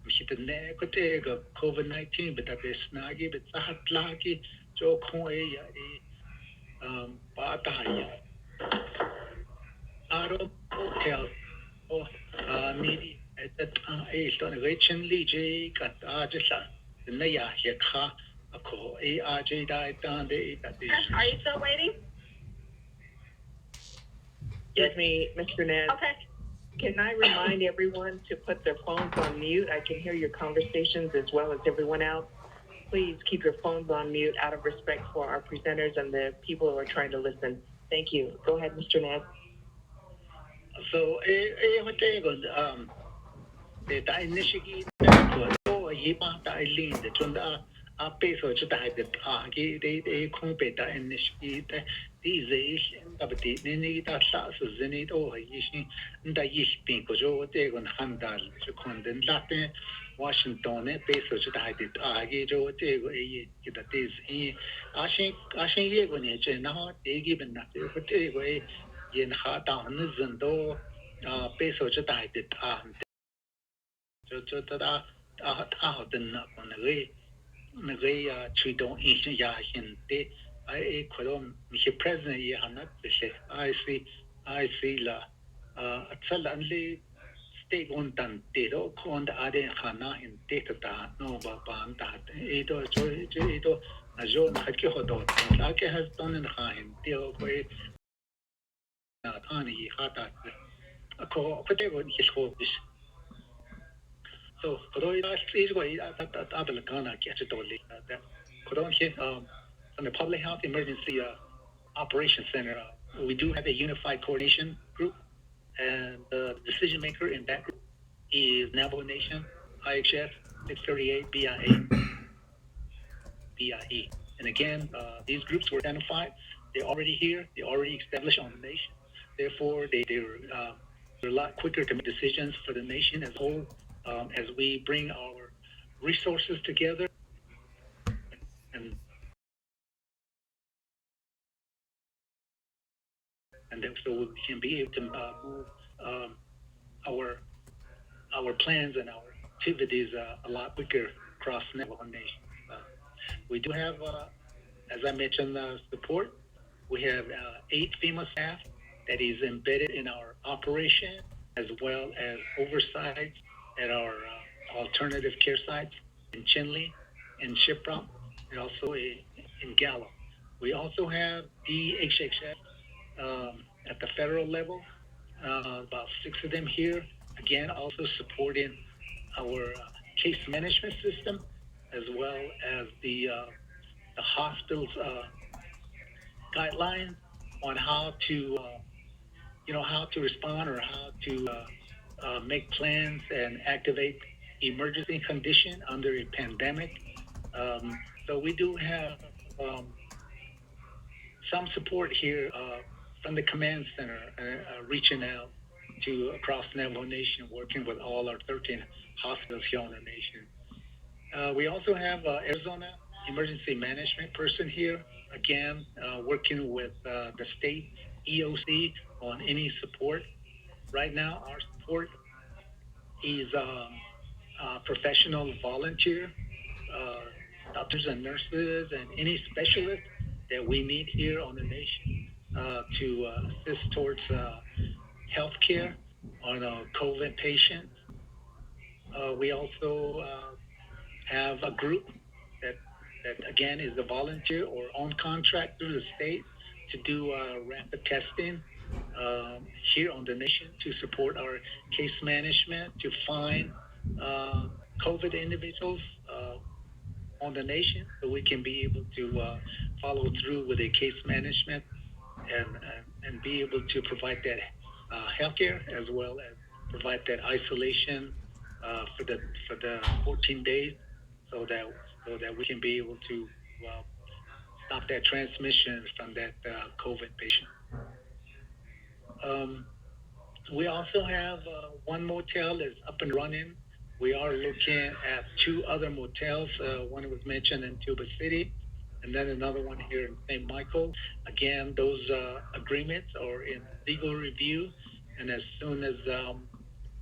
hitne kutego COVID-19 but that is snagi but sahat lagi jo ko ya pataya aro hotel midi at Easton Rachin Lee got Ajisa, the Naya Yaka, a call ARJ died down the
Are you still waiting?
Excuse me, Mr. Ned.
Okay.
Can I remind everyone to put their phones on mute? I can hear your conversations as well as everyone else. Please keep your phones on mute out of respect for our presenters and the people who are trying to listen. Thank you. Go ahead, Mr. Ned.
So, what they go, the initiative, Yiba Dailin, the Tunda, a peso to die the Pagi, they compete the initiative, these days, but the Nini Sas, Zenit, or Yishin, the Yispin, because they on Handal, to condemn Latin, Washington peso就大的就这个给的这是阿星也个呢，这然后这个本来这个也哈当那人都peso就大的就好的那个驱动影响下现的可能那些 president 也很难这些I see 了这两类 stake on 单的都看的阿点看那很的个大no办大都就那就那个好多那个还是当然看很的会那他呢哈大可这个你说的是 So, although it is going to get to from the Public Health Emergency Operations Center, we do have a unified coordination group, and the decision maker in that group is Navajo Nation, IHS 638 BIE. And again, these groups were identified. They're already here. They're already established on the nation. Therefore, they're a lot quicker to make decisions for the nation as a whole as we bring our resources together and so we can be able to move our plans and our activities a lot quicker across Navajo Nation. We do have, as I mentioned, support. We have 8 FEMA staff that is embedded in our operation, as well as oversight at our alternative care sites in Chinle, in Shiprock, and also in Gallup. We also have DHHS at the federal level, about 6 of them here. Again, also supporting our case management system, as well as the hospital's guidelines on how to respond or how to make plans and activate emergency condition under a pandemic. So we do have some support here from the command center, reaching out to across Navajo Nation, working with all our 13 hospitals here on the nation. We also have Arizona emergency management person here, again, working with the state EOC on any support. Right now, our support is professional volunteer, doctors and nurses, and any specialists that we need here on the nation to assist towards healthcare on COVID patients. We also have a group that again is a volunteer or on contract through the state to do rapid testing here on the nation to support our case management, to find COVID individuals on the nation so we can be able to follow through with a case management and be able to provide that healthcare as well as provide that isolation for the 14 days so that we can be able to stop that transmission from that COVID patient. We also have one motel is up and running. We are looking at 2 other motels. One was mentioned in Tuba City, and then another one here in St. Michael. Again, those agreements are in legal review, and as soon as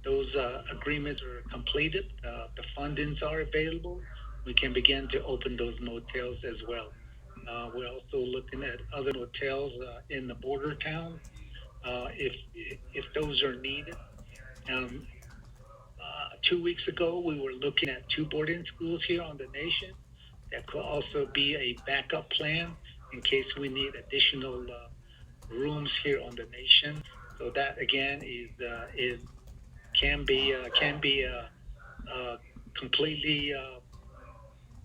those agreements are completed, the fundings are available, we can begin to open those motels as well. We're also looking at other motels in the border towns if those are needed. 2 weeks ago, we were looking at 2 boarding schools here on the nation. That could also be a backup plan in case we need additional rooms here on the nation. So that again can be completely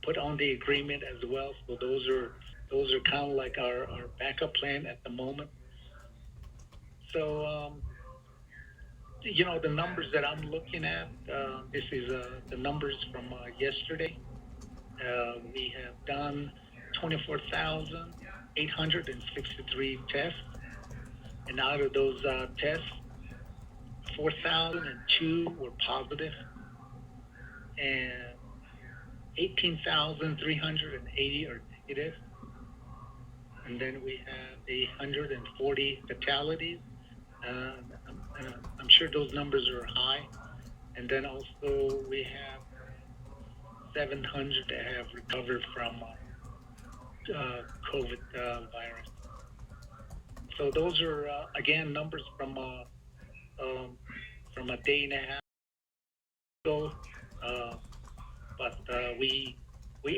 put on the agreement as well. So those are kind of like our backup plan at the moment. So the numbers that I'm looking at, this is the numbers from yesterday. We have done 24,863 tests, and out of those tests, 4,002 were positive, and 18,380 are negative. And then we have 140 fatalities. I'm sure those numbers are high. And then also we have 700 that have recovered from COVID virus. So those are again numbers from a day and a half ago. But we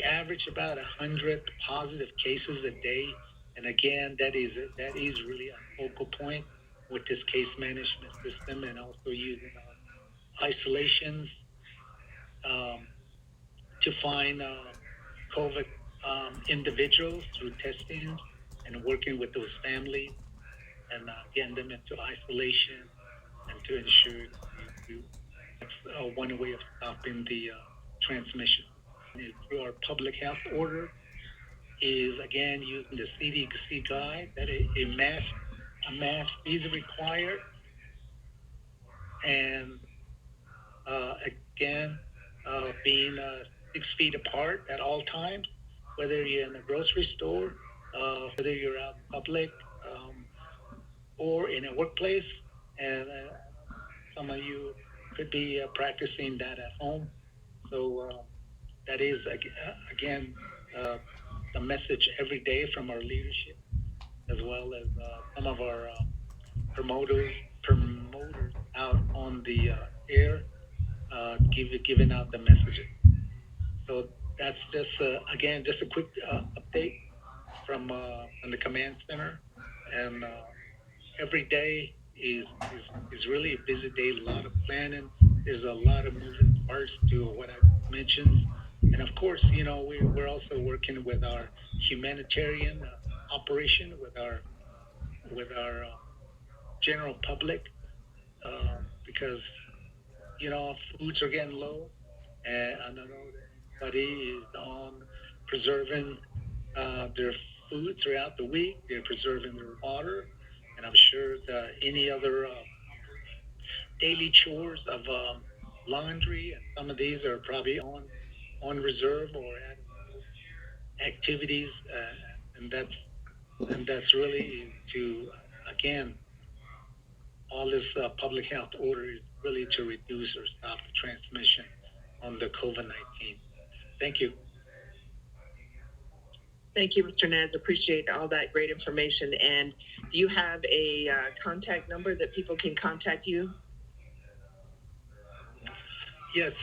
average about 100 positive cases a day, and again that is really a focal point with this case management system, and also using isolations to find COVID individuals through testing and working with those families and getting them into isolation and to ensure that's one way of stopping the transmission. And through our public health order is again using the CDC guide that a mask is required, and again being 6 feet apart at all times, whether you're in a grocery store, whether you're out in public, or in a workplace, and some of you could be practicing that at home. So that is again the message every day from our leadership, as well as some of our promoters out on the air, giving out the messages. So that's just again just a quick update from the command center, and every day is really a busy day. A lot of planning. There's a lot of moving parts to what I mentioned, and of course, you know, we're also working with our humanitarian operation with our general public, because you know foods are getting low, and I know that everybody is on preserving their food throughout the week. They're preserving their water, and I'm sure that any other daily chores of laundry and some of these are probably on reserve or at activities, and that's really to again all this public health order is really to reduce or stop the transmission on the COVID-19. Thank you.
Thank you, Mr. Naz. Appreciate all that great information. And do you have a contact number that people can contact you?
Yes,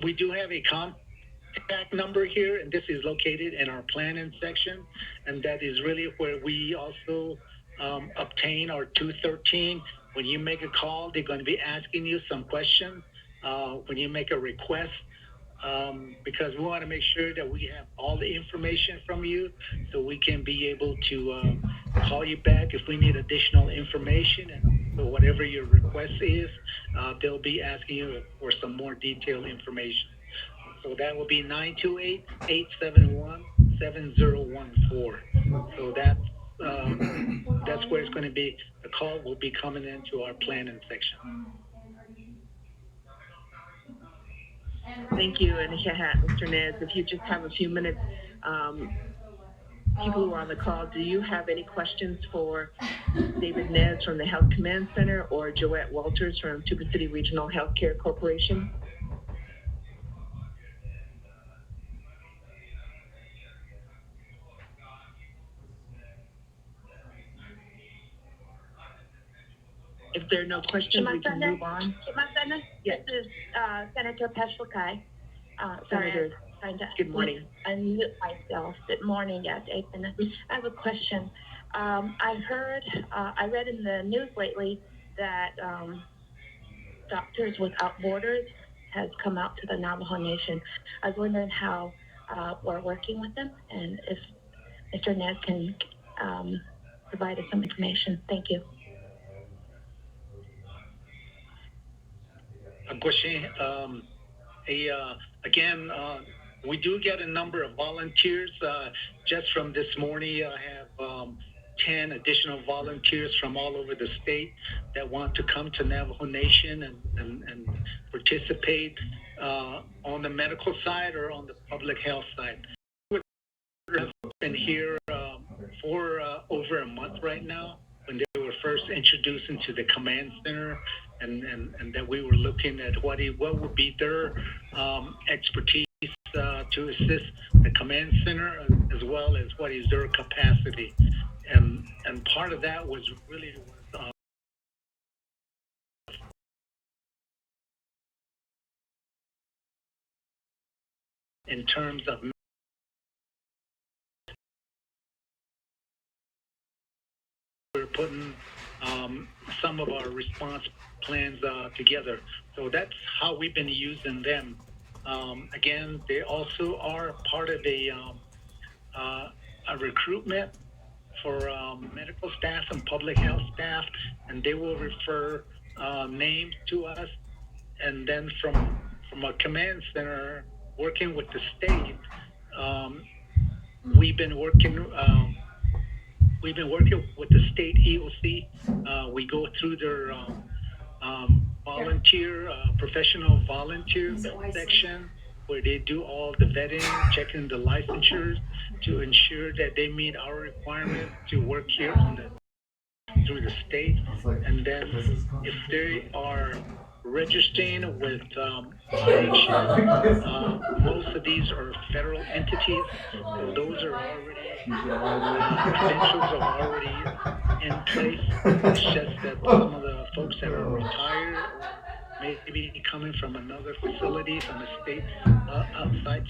we do have a contact number here, and this is located in our planning section, and that is really where we also obtain our 213. When you make a call, they're going to be asking you some questions. When you make a request, because we want to make sure that we have all the information from you, so we can be able to call you back if we need additional information, and so whatever your request is, they'll be asking you for some more detailed information. So that will be 928-871-7014. So that's where it's going to be. The call will be coming into our planning section.
Thank you. And Mr. Naz, if you just have a few minutes, people who are on the call, do you have any questions for David Nez from the Health Command Center or Joette Walters from Tuba City Regional Healthcare Corporation? If there are no questions, we can move on. Yes.
This is Senator Peshalkai.
Senator, good morning.
Unmute myself. Good morning, yes, Ethan. I have a question. I read in the news lately that Doctors Without Borders has come out to the Navajo Nation. I was wondering how we're working with them, and if Mr. Nez can provide us some information. Thank you.
Again, we do get a number of volunteers. Just from this morning, I have 10 additional volunteers from all over the state that want to come to Navajo Nation and participate on the medical side or on the public health side. We've been here for over a month right now when they were first introduced into the command center, and that we were looking at what would be their expertise to assist the command center, as well as what is their capacity. And part of that was really in terms of we're putting some of our response plans together. So that's how we've been using them. Again, they also are part of a recruitment for medical staff and public health staff, and they will refer names to us. And then from a command center, working with the state, we've been working with the state EOC. We go through their volunteer, professional volunteer section, where they do all the vetting, checking the licensures to ensure that they meet our requirements to work here through the state. And then if they are registering with IHS, most of these are federal entities, so those are already credentials are already in place. It's just that some of the folks that are retired or maybe coming from another facility from the state outside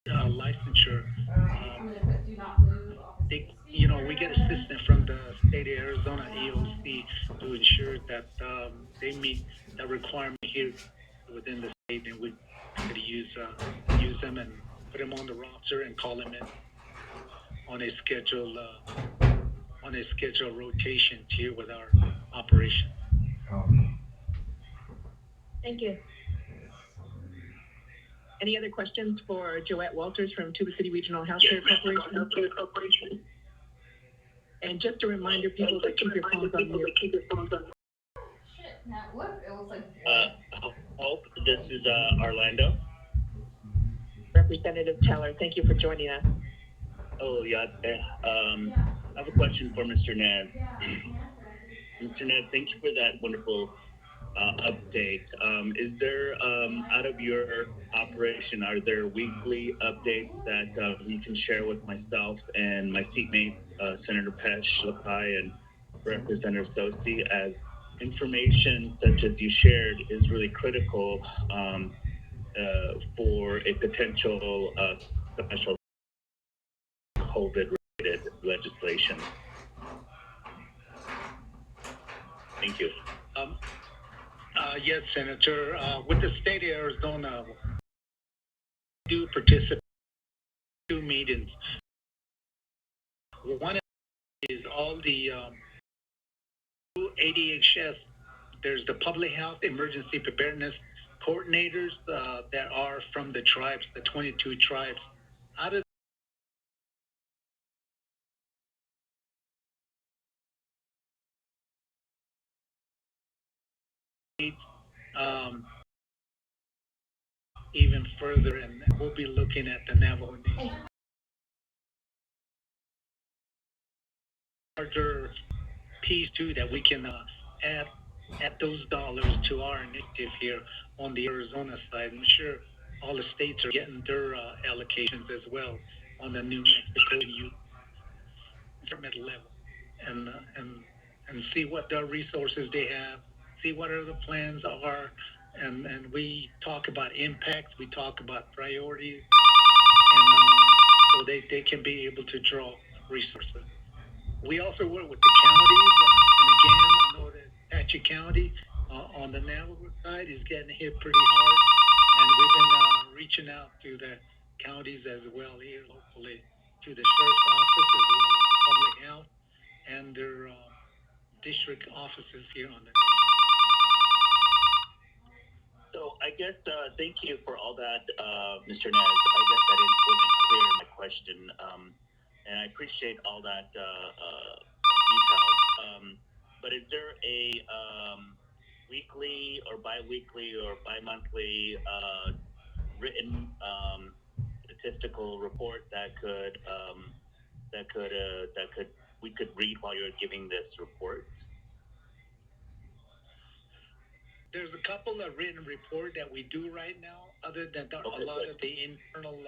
licensure, we get assistance from the state of Arizona EOC to ensure that they meet the requirement here within the state, and we could use them and put them on the roster and call them in on a scheduled rotation here with our operation.
Thank you. Any other questions for Joette Walters from Tuba City Regional Healthcare Corporation? And just a reminder, people, to keep your phones on mute.
Shit, now what? It was like.
Hope, this is Orlando.
Representative Teller, thank you for joining us.
Oh, yeah. I have a question for Mr. Ned. Mr. Ned, thank you for that wonderful update. Is there, out of your operation, are there weekly updates that you can share with myself and my seatmates, Senator Pesh, Lakai, and Representative Sosi, as information such as you shared is really critical for a potential special COVID-related legislation? Thank you.
Yes, Senator. With the state of Arizona, we do participate in 2 meetings. One is all the ADHS. There's the Public Health Emergency Preparedness Coordinators that are from the tribes, the 22 tribes. Out of even further, and we'll be looking at the Navajo Nation. Larger piece too that we can add those dollars to our initiative here on the Arizona side. I'm sure all the states are getting their allocations as well on the New Mexico youth level, and see what their resources they have, see what other plans are, and we talk about impacts, we talk about priorities, and so they can be able to draw resources. We also work with the counties, and again, I know that Apache County on the Navajo side is getting hit pretty hard, and we've been reaching out to the counties as well here locally, to the sheriff's office as well as the public health and their district offices here on the nation.
So I guess, thank you for all that, Mr. Nez. I guess I wasn't clear in my question, and I appreciate all that detail. But is there a weekly or bi-weekly or bi-monthly
written statistical report that we could read while you're giving this report?
There's a couple of written report that we do right now, other than a lot of the internal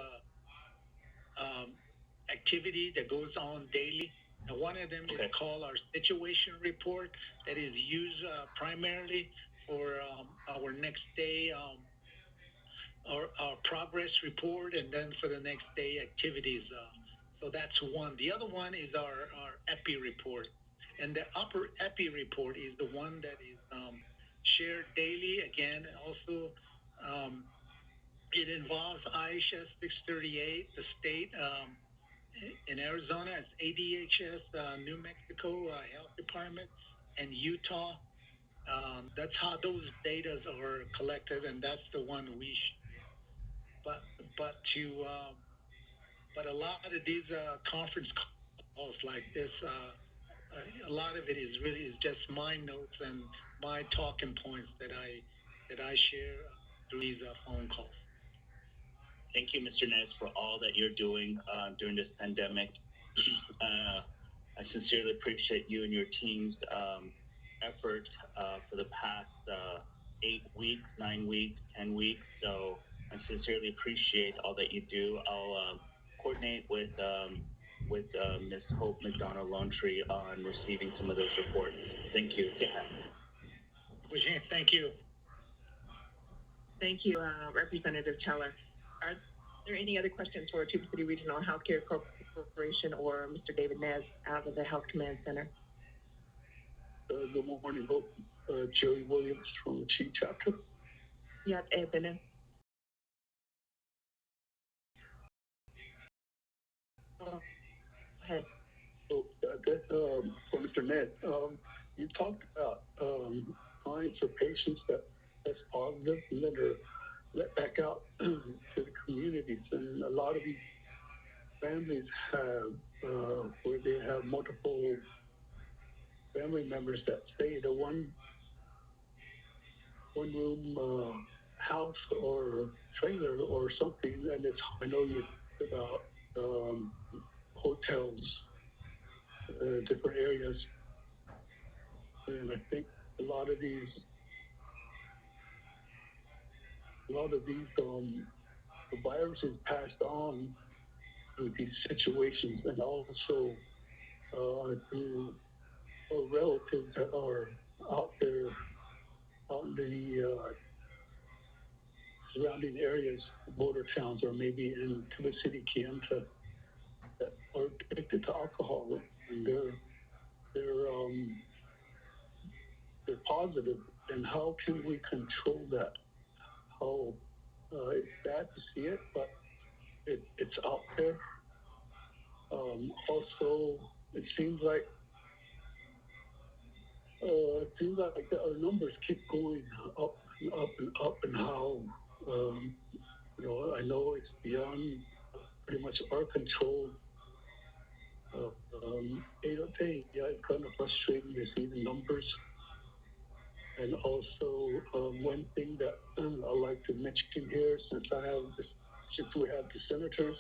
activity that goes on daily. And one of them is called our situation report, that is used primarily for our next day, our progress report, and then for the next day activities. So that's one. The other one is our EPI report. And the upper EPI report is the one that is shared daily. Again, also, it involves IHS 638, the state. In Arizona, it's ADHS, New Mexico Health Department, and Utah. That's how those data are collected, and that's the one we. But a lot of these conference calls like this, a lot of it is just my notes and my talking points that I share through these phone calls.
Thank you, Mr. Nez, for all that you're doing during this pandemic. I sincerely appreciate you and your team's effort for the past 8 weeks, 9 weeks, 10 weeks. So I sincerely appreciate all that you do. I'll coordinate with Ms. Hope McDonald Lone-Tree on receiving some of those reports. Thank you.
Thank you.
Thank you, Representative Teller. Are there any other questions for Tuba City Regional Healthcare Corporation or Mr. David Nez out of the Health Command Center?
Good morning, Hope. Jerry Williams from the Chief Chapter.
Yeah, Evan. Ahead.
So, for Mr. Ned, you talked about clients or patients that test positive and then are let back out to the communities. And a lot of these families have, where they have multiple family members that stay in a one room house or trailer or something. And I know you about hotels, different areas. And I think a lot of these the virus is passed on through these situations, and also through relatives that are out there, out in the surrounding areas, border towns, or maybe in Tuba City, Kayenta, that are addicted to alcohol, and they're positive. And how can we control that? How it's bad to see it, but it's out there. Also, it seems like our numbers keep going up and up and up, and how I know it's beyond pretty much our control. It's kind of frustrating to see the numbers. And also, one thing that I like to mention here, since we have the senators,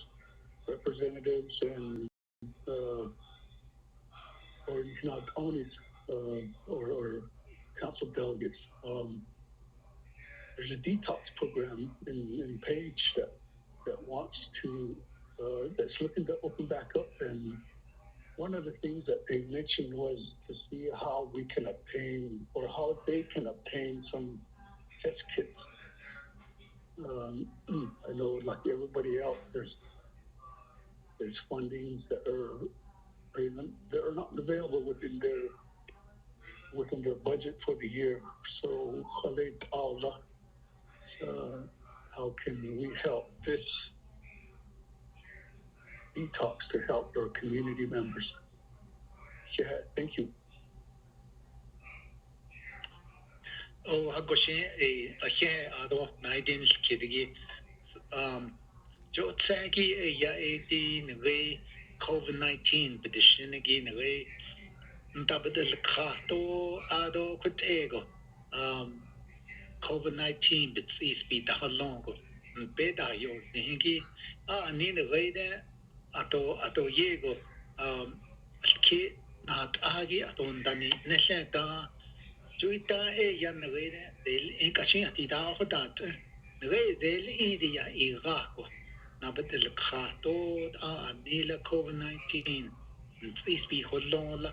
representatives, and or not only or council delegates, there's a detox program in Page that wants to that's looking to open back up. And one of the things that they mentioned was to see how we can obtain, or how they can obtain, some test kits. I know, like everybody else, there's fundings that are not available within their budget for the year. So how can we help this detox to help our community members? Yeah, thank you.
Hagoshe ado naidin kidigi jo tsaki ya eti ngai COVID-19 bedishinigi ngai ntabedel khato ado kutego COVID-19 bitsis bi dahalongo beta yo hingi ni ne gaide ato yego ke na agi ato ndani ne ta juita yan ne gaide del in kashin ati da ho da ne gaide del idia irako na betel khato ni la covid-19 please be holon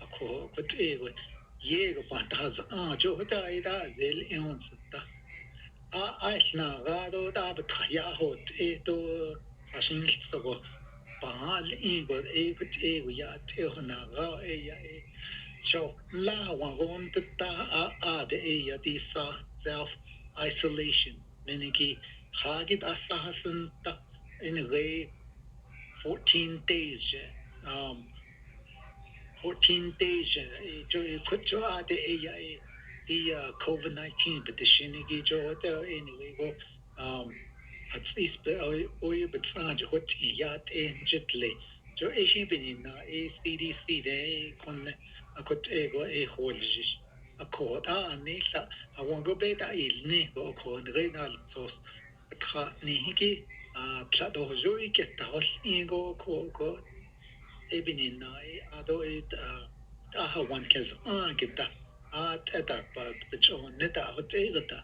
ako kot ego yego pantaz jo hota ida del eon sutta aishna gado da betaya hot eto ashin sogo pal ego ego ya te hona ga ya so la wagon ta de ya di sa self isolation meniki hagit asahasan ta in a way 14 days 14 days jo put jo ade the COVID-19 but the shinigi jo anyway go at least oy betraj hot yat jitle jo ishin bin CDC de kon akot ego holjish akot ni sa awon go beta ilni go kon renal sos tra ni hiki plado jo iketta hol ingo ko ebinin na ado aha one kez kita teta pa bicho neta hote gata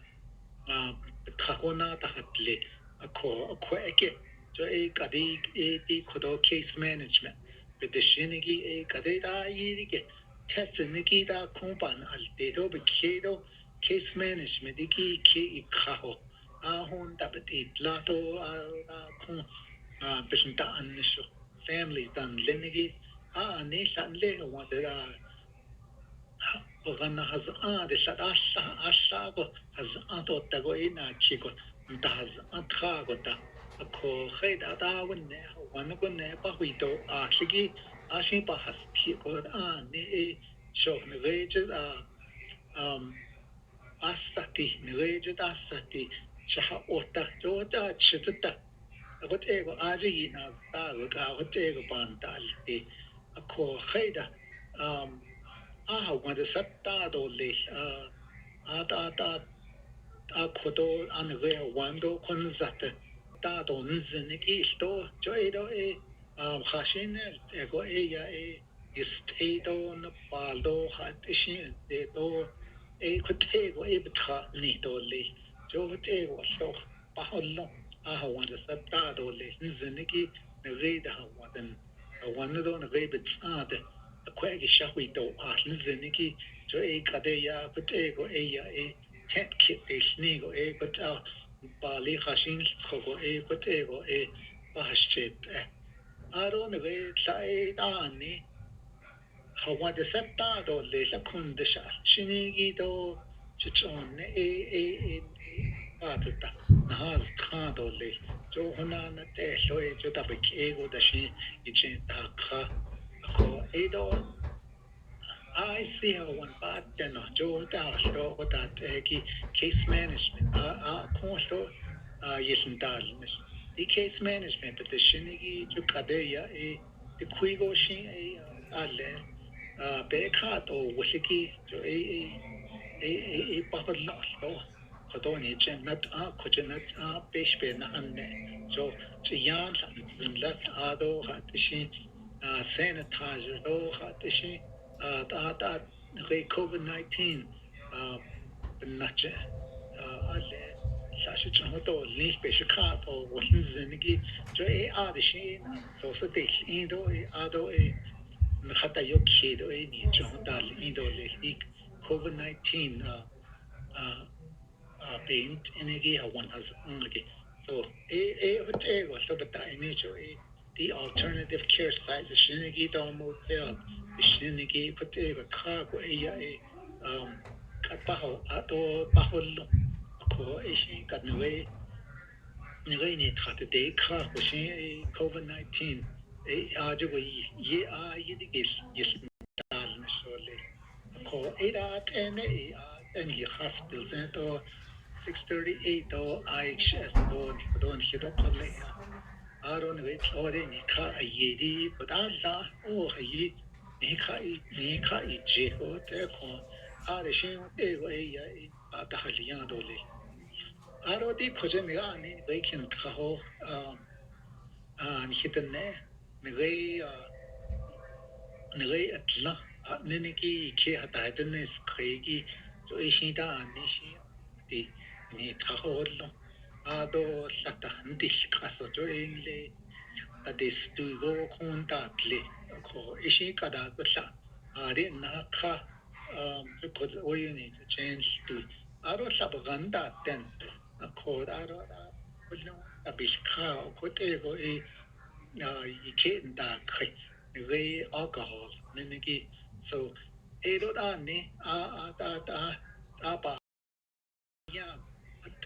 khakona ta hatle ako eke so kadi di kodo case management bedeshinigi kadi da yige test nigi da kumpan alte do bekedo case management iki ki khaho ahon da beti lato kun bishinta annisho family dan lenigi ni san le wa da وغنى هزقان دشت أشاقو هزقان توتاقو إنا تشيكو انت هزقان تخاقو تا أكو خيد أداون وانقو نيبا ويدو آشيكي آشين باحس تيكو ني شو نغيجد أساتي نغيجد أساتي شها أوتا جوتا تشتتا أقول إيغو آجي ينا تاغو أقول إيغو بانتالتي أكو خيدا wanda satta dole kodo anwe wando konzate ta don ziniki sto joido khashin ego ya istedo na paldo hatishin de kutego btra ni dole jo kutego so pahollo wanda satta dole ziniki reda wadan wanda don rebet ade kwegi shawi do ziniki jo kadeya kutego ya tent kit snigo but bali khashin khogo kutego bahashit aro ne sai dani hawa de setta do le la kundisha shinigi do chichon patata nahal khado le jo hona na te shoe jo ta bekego da shi ichen ta kha ko do I see how one bad then Joe Dallas that case management consto yesn dalnes the case management but the shinigi to kadeya the quigo shin alle bekat o wishiki to pakadlo khadoni jannat kujanat peshbe na anne so yan lat ado hatishi sanitizer do hatishi that COVID-19 nache alle sashi chahoto link be shika to wasn't zinigi jo de shin so so de indo ado khata yoki do ni chonda indo le COVID-19 paint energy one has only so was so but the alternative care site the shinigi do motel the shinigi put a cargo kapaho ato paholo ko ishi kanwe ni ni trate de car ko shin COVID-19 ajo ye ye yes dal sole ko and you hospitals and 638 IHS don hito kole aron wait ore ni ka yedi padalla hayi ni ka je ko te ko are shin e go ya ta haliyan dole 아로디 코제미가 아니 레이킨 타호 히든네 네게 네게 atla 네네기 키 하다든네 스크이기 조이시다 아니시 디 니 타호로 아도 사타 한디 가서 조인레 adestuigo contatle ko ishi kada kutla are naka because we need to change to aro sabaganda ten ko aro no abishka ko te go ikenda kai we alcohol niki so ero da ne a ba ya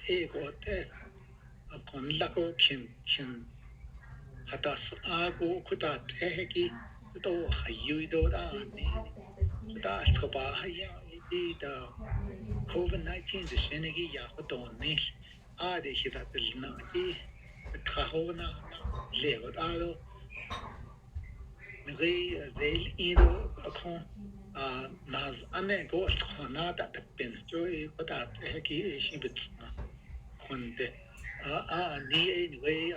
te go te kon la ko kin hatas ago kuta teheki to hayuido da ni da skoba haya da COVID-19 de shenegi ya to ni a de hita tilna ki kahona lego ado ngi zel ido akon naz ane go khana da pen joy kuta teheki shibit konde ni anyway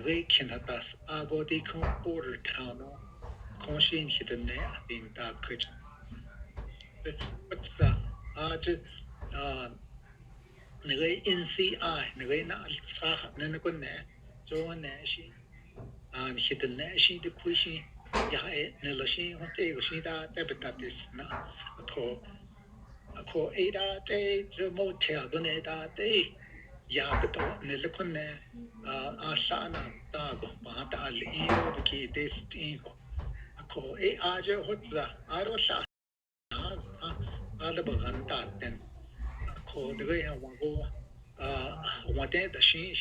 we can have us body border town conscience hidden there in that kitchen. What's the NCI, Navena Sah Nanakone, Joan Nashi, and hidden Nashi, the pushing Yahe, Nelashin, what they was that debitatis now. A call 8 day, the motel, the day. Ya beto nelekone asana tago bahata alio biki destingo ko aje hotla aro sa ala baganta ten ko de ya wango wate da shi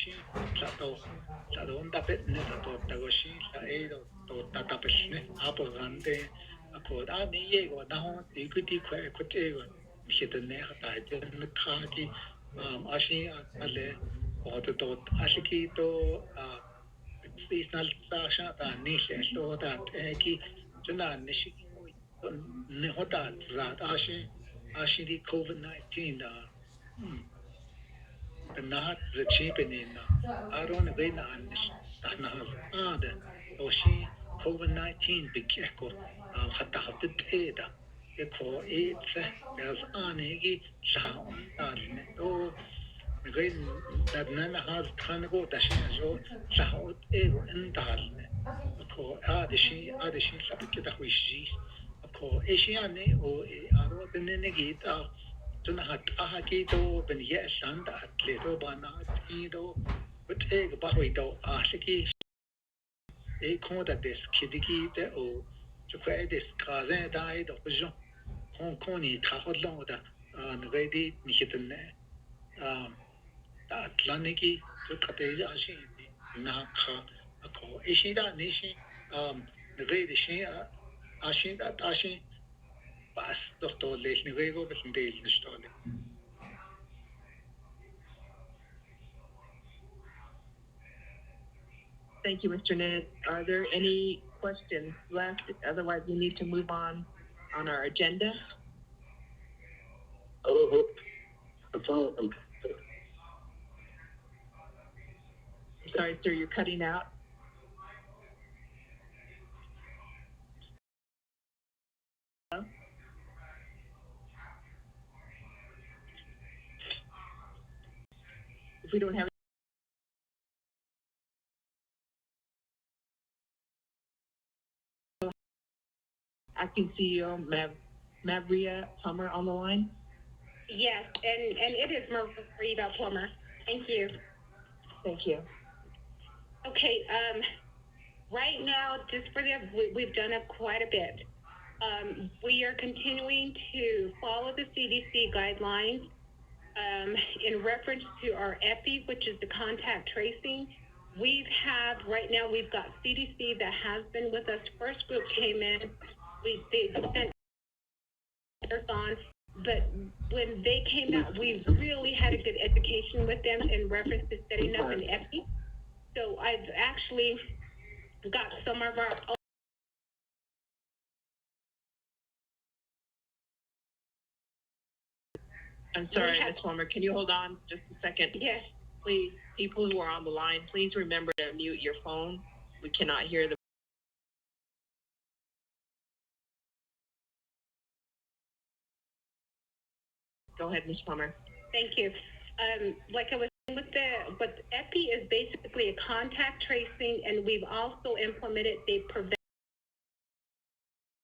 sa do nda pet ne sa to ta go shi sa do to ta ta pet ne apo gante ko da ni ye go da ho ti ku ti kwe ko te go shi de ne ta de ne ka ki ashi ale to ashiki to seasonal sasha ta ni she so da ki juna ni shi ne hota za ashi di COVID-19 the nahat the cheapen in aron vena anish tahna oshi COVID-19 bikeko hatta hatta teda eko there's anegi saun to غير لبنان هذا كان جو دشين جو سهود إيو إندالنا أكو هذا شيء سبب كده خويشجيس أكو إيش يعني أو أرو بننجيت تنهت أحكيتو بنيه سند أتلتو بنا تيدو بتأج بحويتو أحكي إيه كوندا دس كديكيت أو شوفي دس كازن دايدو بجو كوني تاخد لوندا نغيدي نيكتنا Atlaniki to Kateja Ashi Naka Ako Ishida Nishi the great Ishi Ashi that Ashi Bas Doctor Les Nivego with Dale Story.
Thank you, Mr. Ned. Are there any questions left? Otherwise, we need to move on our agenda.
Oh,
Sorry, sir, you're cutting out. If we don't have acting CEO Mavria Plummer on the line?
Yes, and it is Marita Plummer. Thank you.
Thank you.
Okay, right now, just for we've done up quite a bit. We are continuing to follow the CDC guidelines in reference to our EPI, which is the contact tracing. Right now we've got CDC that has been with us. First group came in, they sent us on, but when they came out, we really had a good education with them in reference to setting up an EPI. So I've actually got some of our
I'm sorry, Ms. Palmer, can you hold on just a second?
Yes.
Please, people who are on the line, please remember to mute your phone. We cannot hear the. Go ahead, Ms. Palmer.
Thank you. Like I was saying but EPI is basically a contact tracing, and we've also implemented the prevent